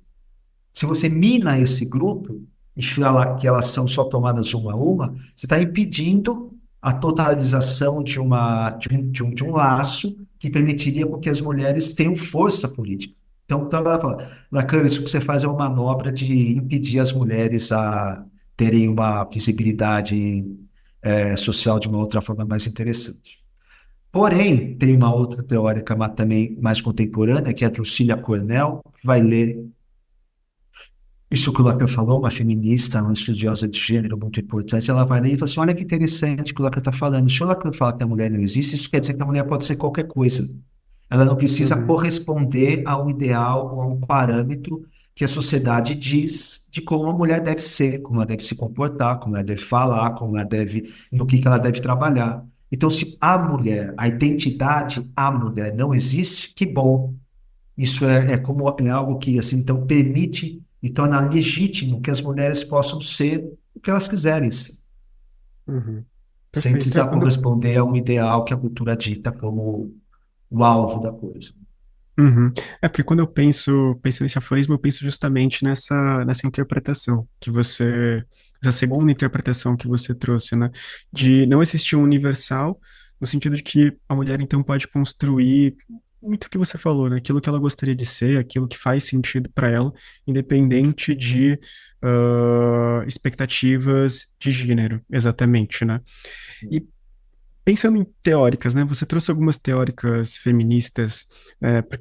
Se você mina esse grupo e fala que elas são só tomadas uma a uma, você está impedindo a totalização de um laço que permitiria com que as mulheres tenham força política. Então, ela fala, Lacan, isso que você faz é uma manobra de impedir as mulheres a terem uma visibilidade social de uma outra forma mais interessante. Porém, tem uma outra teórica também mais contemporânea, que é a Drusilla Cornell, que vai ler isso que o Lacan falou, uma feminista, uma estudiosa de gênero muito importante. Ela vai ler e fala assim, olha que interessante o que o Lacan está falando. Se o Lacan fala que a mulher não existe, isso quer dizer que a mulher pode ser qualquer coisa. Ela não precisa Uhum. corresponder a um ideal ou a um parâmetro que a sociedade diz de como a mulher deve ser, como ela deve se comportar, como ela deve falar, como ela deve, no que ela deve trabalhar. Então, se a mulher, a identidade, a mulher não existe, que bom. Isso é algo que assim, então permite e torna legítimo que as mulheres possam ser o que elas quiserem ser, Uhum. sem Perfeito. É precisar quando corresponder a um ideal que a cultura dita como o alvo da coisa. Uhum. É porque quando eu penso nesse aforismo, eu penso justamente nessa interpretação que você, essa segunda interpretação que você trouxe, né? De não existir um universal, no sentido de que a mulher então pode construir muito o que você falou, né? Aquilo que ela gostaria de ser, aquilo que faz sentido para ela, independente de expectativas de gênero, exatamente, né? E pensando em teóricas, né? Você trouxe algumas teóricas feministas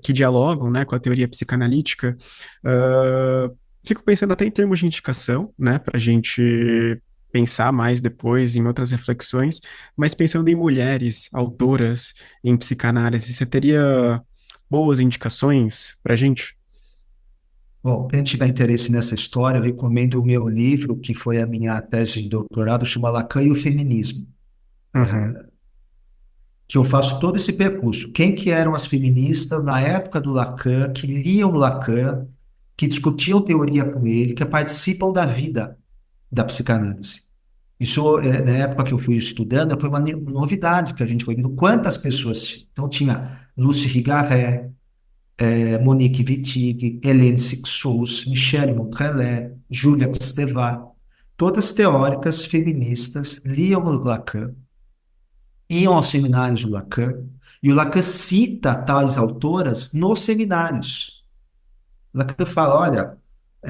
que dialogam, né, com a teoria psicanalítica. Ah, fico pensando até em termos de indicação, né, para a gente pensar mais depois em outras reflexões, mas pensando em mulheres autoras em psicanálise, você teria boas indicações para a gente? Bom, quem tiver interesse nessa história, eu recomendo o meu livro, que foi a minha tese de doutorado, chama Lacan e o Feminismo, Uhum, que eu faço todo esse percurso. Quem que eram as feministas na época do Lacan, que liam Lacan, que discutiam teoria com ele, que participam da vida da psicanálise. Isso, na época que eu fui estudando, foi uma novidade que a gente foi vendo quantas pessoas tinha. Então, tinha Lucy Rigaret, Monique Wittig, Hélène Cixous, Michelle Montrellet, Julia Kristeva, todas teóricas feministas, liam o Lacan, iam aos seminários do Lacan, e o Lacan cita tais autoras nos seminários. Lacan fala, olha,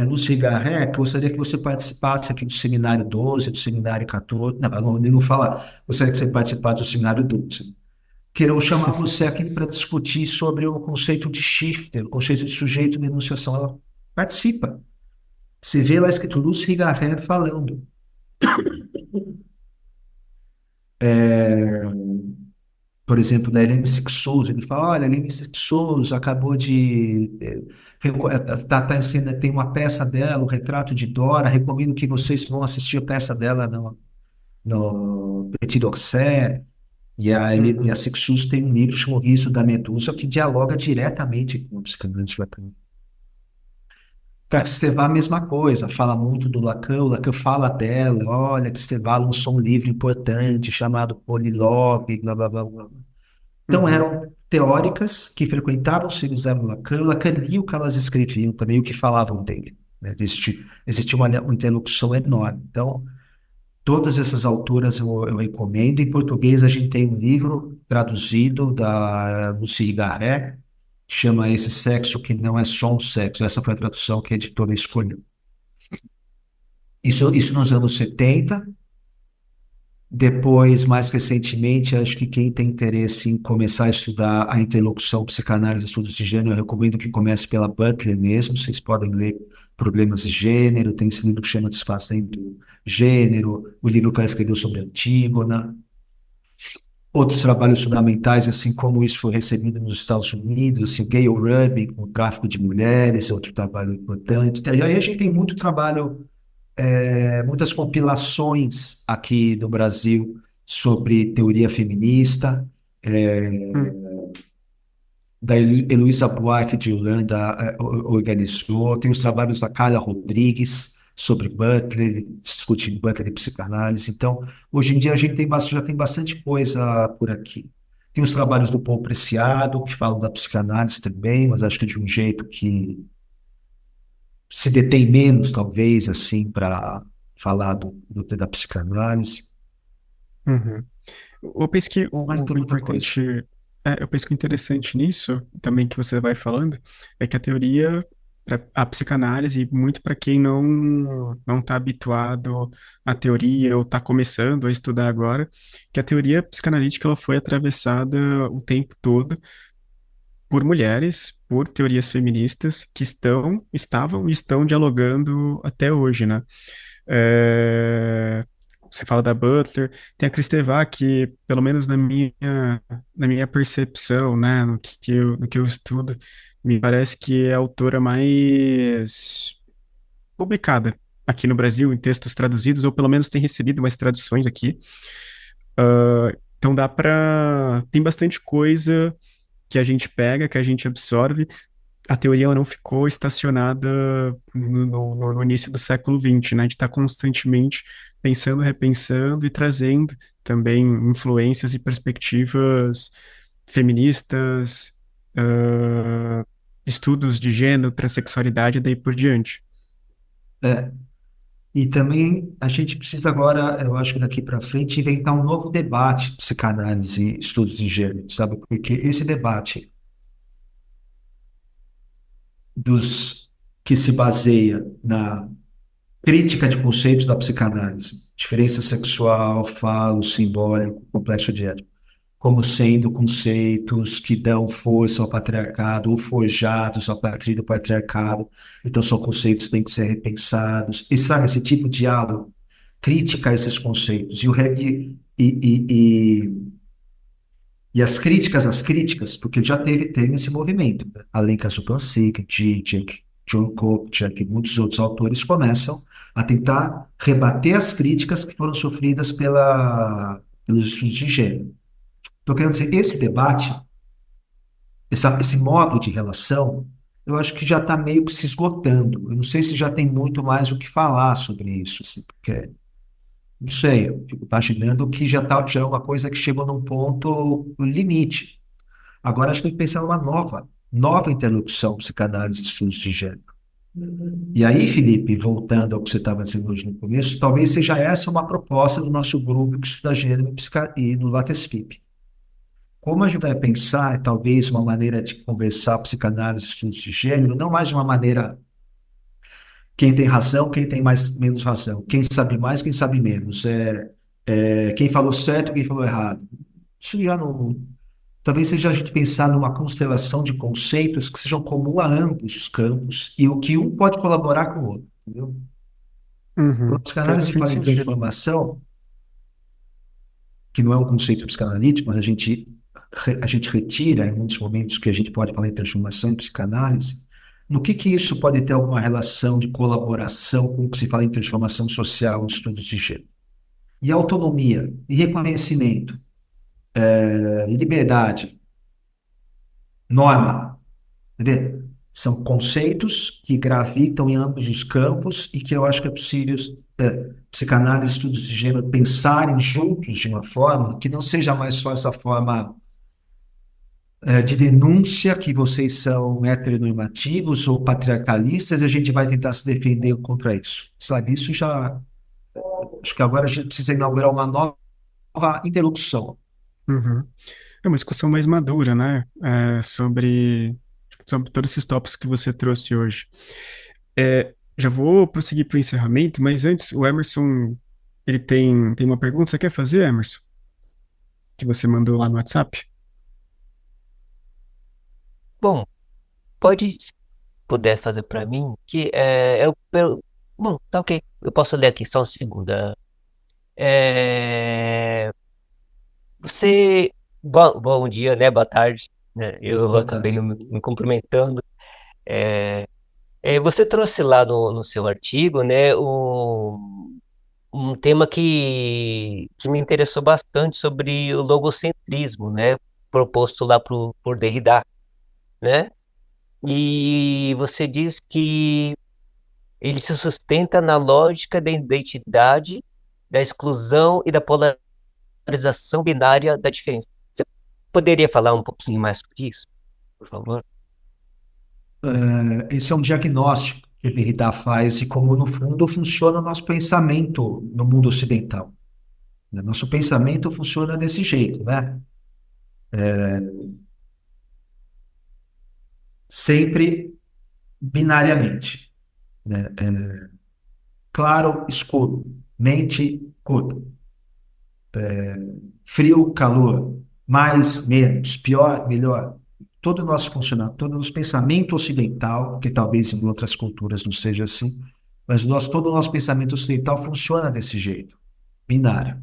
Lúcio Garré, gostaria que você participasse aqui do seminário 12, do seminário 14. Não, ele não fala, gostaria que você participasse do seminário 12. Quero chamar você aqui para discutir sobre o conceito de shifter, o conceito de sujeito de enunciação. Ela participa. Você vê lá escrito Lúcio Garré falando. Por exemplo, da Hélène Cixous, ele fala, olha, a Hélène Cixous acabou de... tem uma peça dela, o Retrato de Dora, recomendo que vocês vão assistir a peça dela no Petit d'Orsay, e a uhum, Cixous tem um livro chamado Riso da Medusa, que dialoga diretamente com o psicanalista Lacan. Kristeva, a mesma coisa, fala muito do Lacan, o Lacan fala dela, olha, Kristeva lançou um livro importante chamado Polilogue, blá, blá, blá, blá. Então, uhum, eram teóricas que frequentavam o seminário Lacan, o Lacan lia o que elas escreviam, também o que falavam dele. Né? Existia uma interlocução enorme. Então, todas essas autoras eu recomendo. Em português, a gente tem um livro traduzido da Lucy Garré, que chama Esse Sexo que Não É Só um Sexo. Essa foi a tradução que a editora escolheu. Isso nos anos 70. Depois, mais recentemente, acho que quem tem interesse em começar a estudar a interlocução, psicanálise, estudos de gênero, eu recomendo que comece pela Butler mesmo. Vocês podem ler Problemas de Gênero, tem esse livro que chama Desfazendo Gênero, o livro que ela escreveu sobre Antígona, outros trabalhos fundamentais, assim como isso foi recebido nos Estados Unidos, assim, o Gayle Rubin, com o tráfico de mulheres, é outro trabalho importante. E aí a gente tem muito trabalho muitas compilações aqui no Brasil sobre teoria feminista, Hum, da Heloísa Buarque de Holanda organizou, tem os trabalhos da Carla Rodrigues sobre Butler, discutindo Butler e psicanálise. Então, hoje em dia a gente já tem bastante coisa por aqui. Tem os trabalhos do Paul Preciado, que falam da psicanálise também, mas acho que de um jeito que se detém menos, talvez, assim, para falar da psicanálise. uhum. Eu penso que Mas tem o muita coisa. importante, eu penso que o interessante nisso, também que você vai falando, é que a teoria, a psicanálise, muito para quem não está habituado à teoria ou está começando a estudar agora, que a teoria psicanalítica ela foi atravessada o tempo todo por mulheres, por teorias feministas que estavam e estão dialogando até hoje, né? É, Você fala da Butler, tem a Kristeva que, pelo menos na minha percepção, né, no que eu estudo, me parece que é a autora mais publicada aqui no Brasil em textos traduzidos, ou pelo menos tem recebido mais traduções aqui. Então tem bastante coisa que a gente pega, que a gente absorve. A teoria ela não ficou estacionada no início do século XX, né? A gente está constantemente pensando, repensando e trazendo também influências e perspectivas feministas, ah, estudos de gênero, transexualidade e daí por diante. É. E também a gente precisa agora, eu acho que daqui para frente, inventar um novo debate, psicanálise e estudos de gênero, sabe? Porque esse debate dos que se baseia na crítica de conceitos da psicanálise, diferença sexual, falo, simbólico, complexo de ética, como sendo conceitos que dão força ao patriarcado ou forjados a partir do patriarcado. Então, são conceitos que têm que ser repensados. E sabe, esse tipo de diálogo, crítica a esses conceitos. E as críticas às críticas, porque tem esse movimento. Né? Alenka Supansik, Zizek, John Kopchak e muitos outros autores começam a tentar rebater as críticas que foram sofridas pelos estudos de gênero. Estou querendo dizer, esse debate, esse modo de relação, eu acho que já está meio que se esgotando. Eu não sei se já tem muito mais o que falar sobre isso, assim, porque, não sei, eu fico imaginando que já é uma coisa que chegou num ponto limite. Agora acho que tem que pensar numa nova interlocução psicanálise e estudos de gênero. E aí, Felipe, voltando ao que você estava dizendo hoje no começo, talvez seja essa uma proposta do nosso grupo que estuda gênero e no LatexFIP. Como a gente vai pensar, talvez, uma maneira de conversar psicanálise e estudos de gênero, não mais de uma maneira quem tem razão, quem tem menos razão, quem sabe mais, quem sabe menos, quem falou certo, quem falou errado. Isso já não. Talvez seja a gente pensar numa constelação de conceitos que sejam comum a ambos os campos e o que um pode colaborar com o outro, entendeu? Quando a Uhum. Faz psicanálise bastante fala em sentido. transformação, que não é um conceito psicanalítico, mas a gente retira em muitos momentos que a gente pode falar em transformação em psicanálise, no que isso pode ter alguma relação de colaboração com o que se fala em transformação social nos estudos de gênero? E autonomia, e reconhecimento, e liberdade, norma, entendeu? São conceitos que gravitam em ambos os campos e que eu acho que é possível psicanálise e estudos de gênero pensarem juntos de uma forma que não seja mais só essa forma de denúncia que vocês são heteronormativos ou patriarcalistas, e a gente vai tentar se defender contra isso. Sabe, isso já. Acho que agora a gente precisa inaugurar uma nova interlocução. Uhum. É uma discussão mais madura, né? Sobre todos esses tópicos que você trouxe hoje. Já vou prosseguir para o encerramento, mas antes, o Emerson, ele tem uma pergunta. Você quer fazer, Emerson? Que você mandou lá no WhatsApp? Bom, pode, se puder fazer para mim, que bom, tá ok, eu posso ler aqui só um segundo. É, você, bom dia, né? Boa tarde, né? Eu Boa acabei tarde. me cumprimentando. Você trouxe lá no seu artigo, né, um tema que me interessou bastante sobre o logocentrismo, né? Proposto lá por Derrida, né? E você diz que ele se sustenta na lógica da identidade, da exclusão e da polarização binária da diferença. Você poderia falar um pouquinho mais sobre isso, por favor? Esse é um diagnóstico que Derrida faz e como, no fundo, funciona o nosso pensamento no mundo ocidental, né? Nosso pensamento funciona desse jeito, né? Sempre binariamente, né? Claro, escuro, mente, corpo, frio, calor, mais, menos, pior, melhor. Todo o nosso funcionamento, todo o nosso pensamento ocidental, que talvez em outras culturas não seja assim, mas todo o nosso pensamento ocidental funciona desse jeito, binário.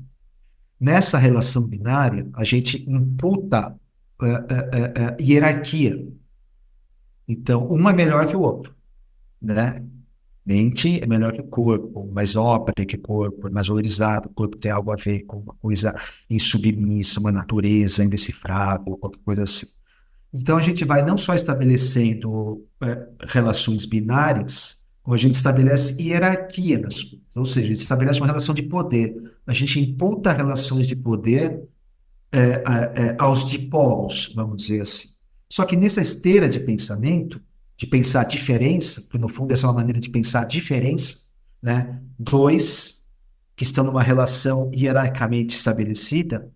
Nessa relação binária, a gente imputa hierarquia. Então, um é melhor que o outro, né? Mente é melhor que o corpo, mais nobre que o corpo, mais valorizado. O corpo tem algo a ver com uma coisa insubmissa, uma natureza indecifrável, qualquer coisa assim. Então, a gente vai não só estabelecendo relações binárias, como a gente estabelece hierarquia nas coisas. Ou seja, a gente estabelece uma relação de poder. A gente imputa relações de poder aos dipolos, vamos dizer assim. Só que nessa esteira de pensamento, de pensar diferença, porque no fundo essa é uma maneira de pensar diferença, né? Dois que estão numa relação hierarquicamente estabelecida,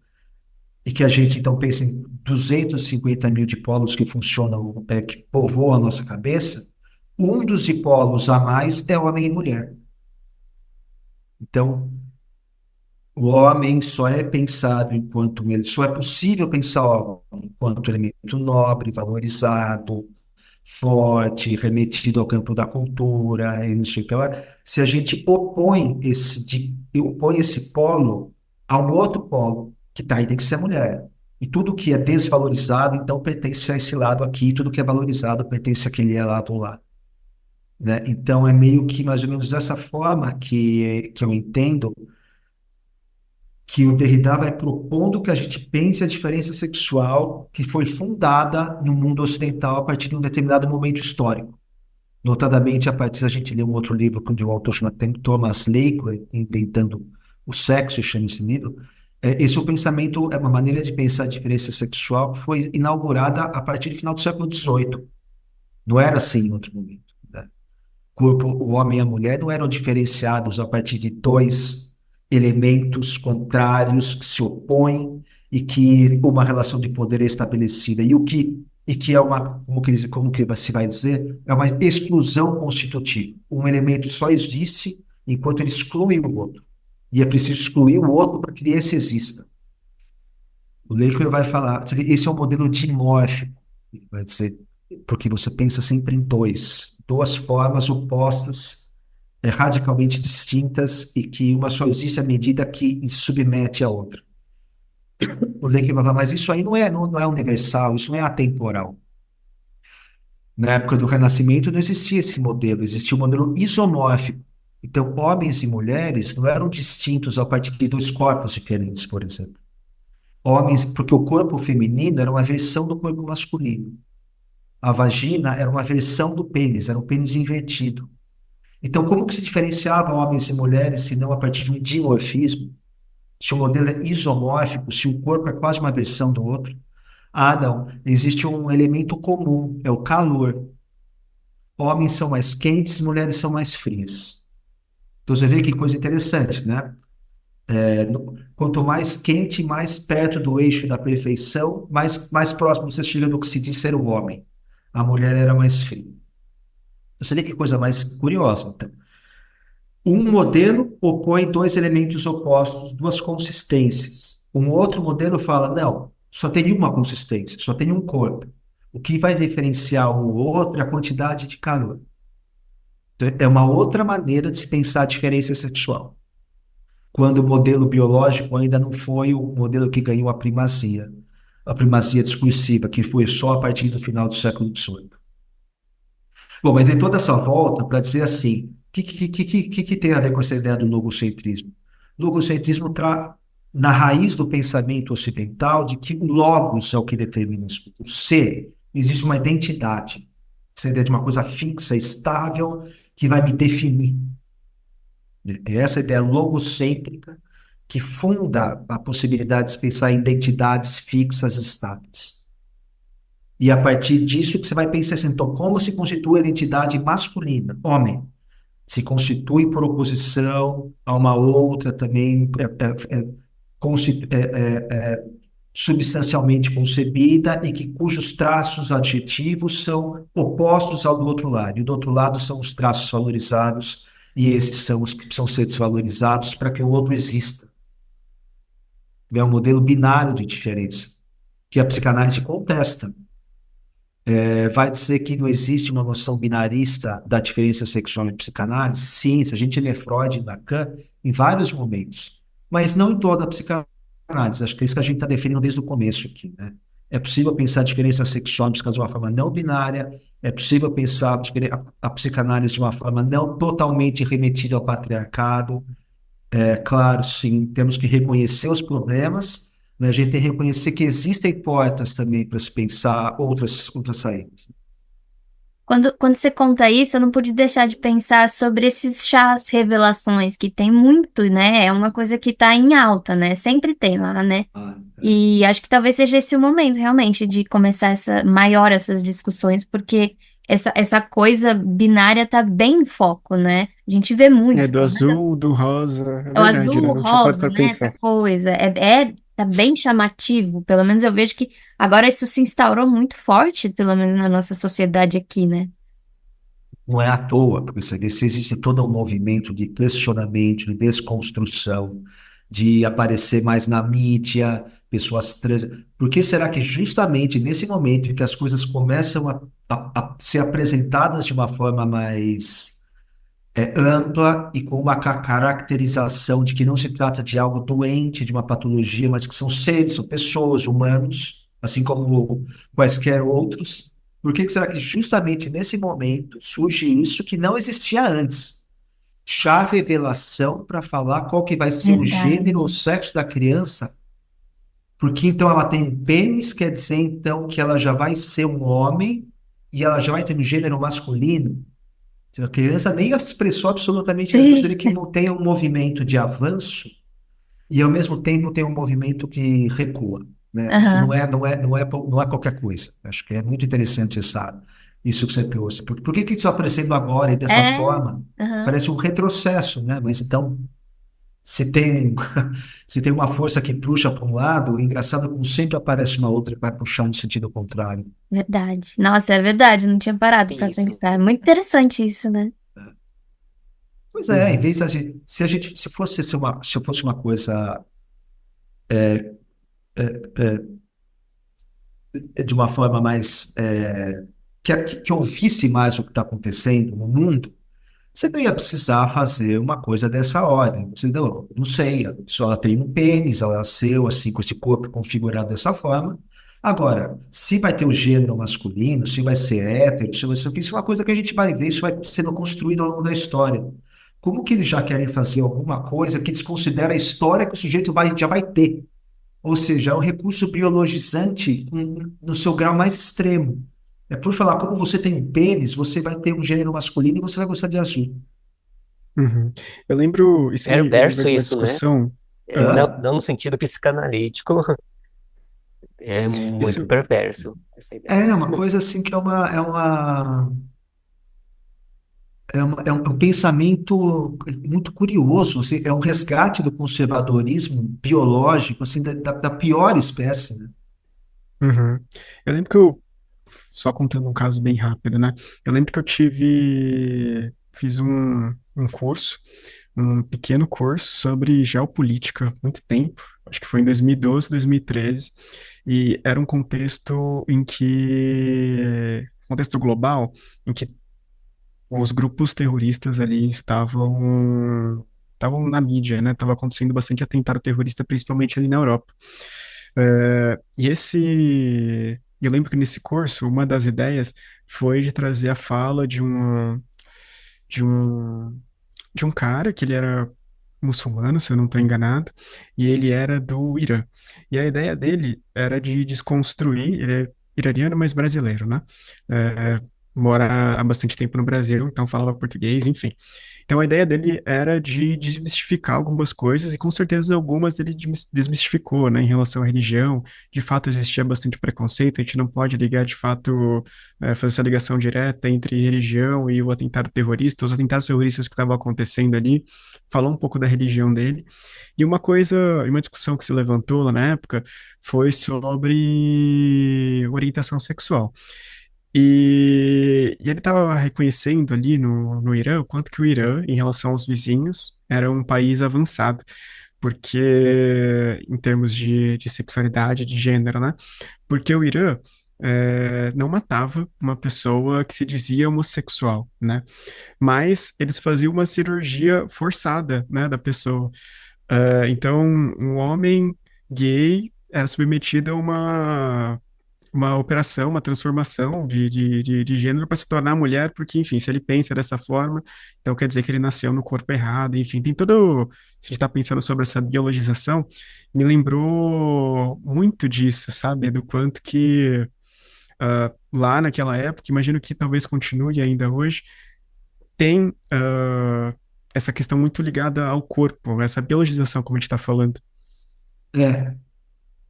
e que a gente então pensa em 250 mil dipólos que funcionam, que povoam a nossa cabeça, um dos dipólos a mais é homem e mulher. Então, o homem só é pensado enquanto ele, só é possível pensar o homem enquanto elemento nobre, valorizado, forte, remetido ao campo da cultura, e não sei o que lá, se a gente opõe esse polo a um outro polo, que tá aí tem que ser a mulher. E tudo que é desvalorizado, então, pertence a esse lado aqui, tudo que é valorizado pertence àquele lado lá, né? Então, é meio que mais ou menos dessa forma que eu entendo que o Derrida vai propondo que a gente pense a diferença sexual que foi fundada no mundo ocidental a partir de um determinado momento histórico. Notadamente, a partir, a gente lê um outro livro de um autor chamado Thomas Lakewood, Inventando o Sexo, chama esse livro. Esse é o pensamento, é uma maneira de pensar a diferença sexual que foi inaugurada a partir do final do século XVIII. Não era assim em outro momento, né? O homem e a mulher não eram diferenciados a partir de dois elementos contrários que se opõem e que uma relação de poder é estabelecida. E que é uma, como que se vai dizer, é uma exclusão constitutiva. Um elemento só existe enquanto ele exclui o outro. E é preciso excluir o outro para que esse exista. O Lacan vai falar, esse é um modelo dimórfico, ele vai dizer, porque você pensa sempre em duas formas opostas, radicalmente distintas e que uma só existe à medida que submete a outra. O Lacan vai falar, mas isso aí não é universal, isso não é atemporal. Na época do Renascimento não existia esse modelo, existia um modelo isomórfico. Então, homens e mulheres não eram distintos a partir de dois corpos diferentes, por exemplo. Homens, porque o corpo feminino era uma versão do corpo masculino. A vagina era uma versão do pênis, era um pênis invertido. Então, como que se diferenciava homens e mulheres, se não a partir de um dimorfismo? Se o modelo é isomórfico, se o corpo é quase uma versão do outro? Ah, não. Existe um elemento comum, é o calor. Homens são mais quentes, mulheres são mais frias. Então, você vê que coisa interessante, né? Quanto mais quente, mais perto do eixo da perfeição, mais próximo você chega do que se diz ser o homem. A mulher era mais fria. Você vê que coisa mais curiosa, então. Um modelo opõe dois elementos opostos, duas consistências. Um outro modelo fala, não, só tem uma consistência, só tem um corpo. O que vai diferenciar o outro é a quantidade de calor. Então, é uma outra maneira de se pensar a diferença sexual. Quando o modelo biológico ainda não foi o modelo que ganhou a primazia discursiva, que foi só a partir do final do século XVIII. Bom, mas em toda essa volta para dizer assim, o que tem a ver com essa ideia do logocentrismo? Logocentrismo está na raiz do pensamento ocidental de que o logos é o que determina isso. O ser, existe uma identidade. Essa ideia de uma coisa fixa, estável, que vai me definir. É essa ideia logocêntrica que funda a possibilidade de pensar em identidades fixas estáveis. E a partir disso que você vai pensar assim, então, como se constitui a identidade masculina? Homem. Se constitui por oposição a uma outra também substancialmente concebida e cujos traços adjetivos são opostos ao do outro lado. E do outro lado são os traços valorizados e esses são os que precisam ser desvalorizados para que o outro exista. É um modelo binário de diferença que a psicanálise contesta. Vai dizer que não existe uma noção binarista da diferença sexual em psicanálise? Sim, se a gente lê Freud e Lacan, em vários momentos, mas não em toda a psicanálise. Acho que é isso que a gente está definindo desde o começo aqui, né? É possível pensar a diferença sexual em psicanálise de uma forma não binária, é possível pensar a psicanálise de uma forma não totalmente remetida ao patriarcado. Claro, sim, temos que reconhecer os problemas, mas a gente tem que reconhecer que existem portas também para se pensar outras saídas. Quando você conta isso, eu não pude deixar de pensar sobre esses chás revelações, que tem muito, né? É uma coisa que tá em alta, né? Sempre tem lá, né? E acho que talvez seja esse o momento, realmente, de começar essas discussões, porque essa coisa binária tá bem em foco, né? A gente vê muito. Do azul, do rosa, é É o verdade, azul, né? o Não tinha parado rosa, pra né? Essa pensar. coisa. Tá bem chamativo. Pelo menos eu vejo que agora isso se instaurou muito forte, pelo menos na nossa sociedade aqui, né? Não é à toa, porque se existe todo um movimento de questionamento, de desconstrução, de aparecer mais na mídia, pessoas trans. Por que será que justamente nesse momento em que as coisas começam a ser apresentadas de uma forma mais ampla e com uma caracterização de que não se trata de algo doente, de uma patologia, mas que são seres, são pessoas, humanos, assim como quaisquer outros? Por que será que justamente nesse momento surge isso que não existia antes? Já a revelação para falar qual que vai ser o Verdade. gênero ou sexo da criança, porque então ela tem um pênis, quer dizer então que ela já vai ser um homem e ela já vai ter um gênero masculino. A criança nem expressou absolutamente nada. Então, Sim. seria que tem um movimento de avanço e, ao mesmo tempo, tem um movimento que recua, né? Isso Aham. não é qualquer coisa. Acho que é muito interessante isso que você trouxe. Por que isso está aparecendo agora e dessa É. forma? Aham. Parece um retrocesso, né? Mas então, se tem, se tem uma força que puxa para um lado, o engraçado é como sempre aparece uma outra que vai puxar no sentido contrário. Verdade. Nossa, é verdade. Não tinha parado pra Isso. pensar. É muito interessante isso, né? Pois é, em vez da gente, se fosse uma coisa de uma forma mais que ouvisse mais o que está acontecendo no mundo, você não ia precisar fazer uma coisa dessa ordem. Você não sei, a pessoa ela tem um pênis, ela nasceu assim com esse corpo configurado dessa forma. Agora, se vai ter o gênero masculino, se vai ser hétero, se vai ser o que, isso é uma coisa que a gente vai ver, isso vai sendo construído ao longo da história. Como que eles já querem fazer alguma coisa que desconsidera a história que o sujeito já vai ter? Ou seja, é um recurso biologizante no seu grau mais extremo. É por falar, como você tem um pênis, você vai ter um gênero masculino e você vai gostar de azul. Uhum. Eu lembro, isso me lembra Perverso de uma isso, né? discussão. Não, Hã? não no sentido psicanalítico, é muito Isso, perverso essa ideia. É isso uma me- coisa assim que é um pensamento muito curioso, assim, é um resgate do conservadorismo biológico, assim, da pior espécie, né? Uhum. Eu lembro que eu, só contando um caso bem rápido, né? Eu lembro que fiz um curso, um pequeno curso sobre geopolítica, há muito tempo, acho que foi em 2012, 2013, e era um contexto global, em que os grupos terroristas ali estavam na mídia, né? Tava acontecendo bastante atentado terrorista, principalmente ali na Europa. Eu lembro que nesse curso, uma das ideias foi de trazer a fala de um cara que ele era muçulmano, se eu não estou enganado, e ele era do Irã. E a ideia dele era de desconstruir, ele é iraniano, mas brasileiro, né? É, mora há bastante tempo no Brasil, então falava português, enfim. Então a ideia dele era de desmistificar algumas coisas, e com certeza algumas ele desmistificou, né, em relação à religião. De fato existia bastante preconceito, a gente não pode ligar de fato, fazer essa ligação direta entre religião e o atentado terrorista, os atentados terroristas que estavam acontecendo ali. Falou um pouco da religião dele. E uma coisa, uma discussão que se levantou lá na época foi sobre orientação sexual. E ele estava reconhecendo ali no Irã o quanto que o Irã, em relação aos vizinhos, era um país avançado, porque em termos de sexualidade, de gênero, né? Porque o Irã não matava uma pessoa que se dizia homossexual, né? Mas eles faziam uma cirurgia forçada, né, da pessoa. Então, um homem gay era submetido a uma operação, uma transformação de gênero para se tornar mulher, porque, enfim, se ele pensa dessa forma, então quer dizer que ele nasceu no corpo errado, enfim, tem todo. Se a gente está pensando sobre essa biologização, me lembrou muito disso, sabe? Do quanto que lá naquela época, imagino que talvez continue ainda hoje, tem essa questão muito ligada ao corpo, essa biologização, como a gente está falando. É,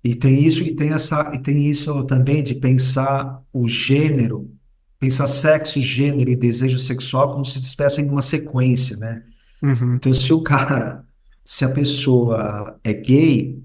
e tem isso, e tem isso também de pensar o gênero, pensar sexo, gênero e desejo sexual como se estivessem numa sequência, né? Uhum, Então, se a pessoa é gay,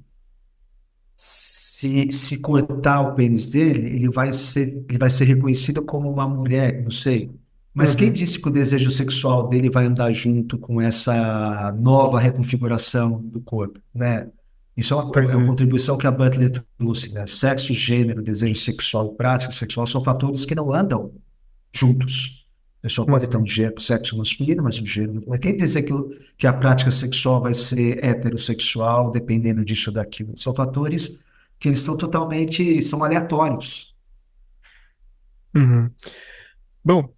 se cortar o pênis dele, ele vai ser reconhecido como uma mulher, não sei. Mas quem uhum, disse que o desejo sexual dele vai andar junto com essa nova reconfiguração do corpo, né? Isso pois é uma é. contribuição que a Butler trouxe, né? Sexo, gênero, desejo sexual e prática sexual são fatores que não andam juntos. A pessoa pode ter um Uhum, gênero, sexo masculino, mas um gênero. Mas quem dizer que a prática sexual vai ser heterossexual, dependendo disso ou daquilo? São fatores que eles são totalmente, são aleatórios. uhum. Bom,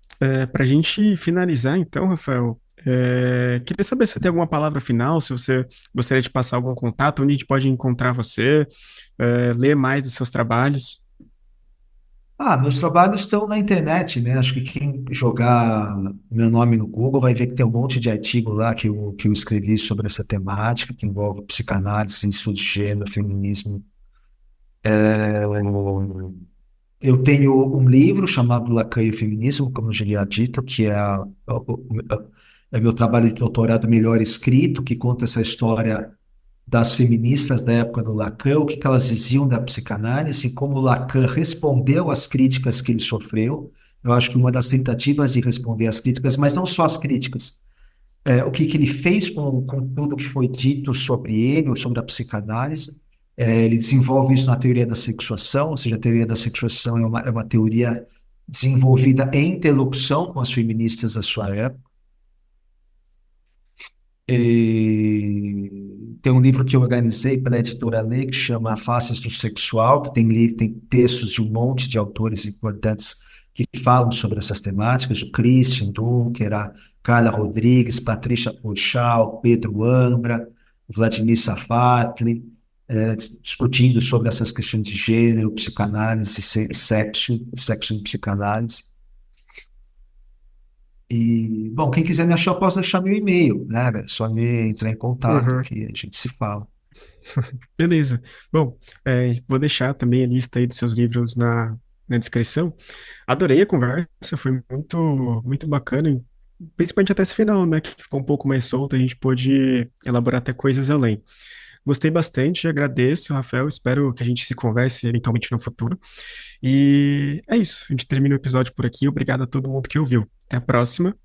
para a gente finalizar, então, Rafael, queria saber se você tem alguma palavra final, se você gostaria de passar algum contato, onde a gente pode encontrar você, ler mais dos seus trabalhos. Ah, meus trabalhos estão na internet, né? Acho que quem jogar meu nome no Google vai ver que tem um monte de artigo lá que eu escrevi sobre essa temática, que envolve psicanálise, estudo de gênero, feminismo. Eu tenho um livro chamado Lacan e o Feminismo, como eu já havia dito, que é meu trabalho de doutorado melhor escrito, que conta essa história das feministas da época do Lacan, o que elas diziam da psicanálise, como Lacan respondeu às críticas que ele sofreu. Eu acho que uma das tentativas de responder às críticas, mas não só às críticas, o que ele fez com tudo que foi dito sobre ele, ou sobre a psicanálise. Ele desenvolve isso na teoria da sexuação, ou seja, a teoria da sexuação é uma teoria desenvolvida em interlocução com as feministas da sua época. Tem um livro que eu organizei pela editora Lê, que chama Faces do Sexual, que tem textos de um monte de autores importantes que falam sobre essas temáticas, o Christian Dunker, a Carla Rodrigues, Patrícia Porchal, Pedro Ambra, o Vladimir Safatli, discutindo sobre essas questões de gênero, psicanálise, sexo e psicanálise. E, bom, quem quiser me achar, eu posso deixar meu e-mail, né? É só me entrar em contato Uhum, que a gente se fala. beleza. Bom, vou deixar também a lista aí dos seus livros na descrição. Adorei a conversa, foi muito bacana, e principalmente até esse final, né? Que ficou um pouco mais solto, a gente pôde elaborar até coisas além. Gostei bastante, agradeço, Rafael. Espero que a gente se converse eventualmente no futuro. E é isso. A gente termina o episódio por aqui. Obrigado a todo mundo que ouviu. Até a próxima.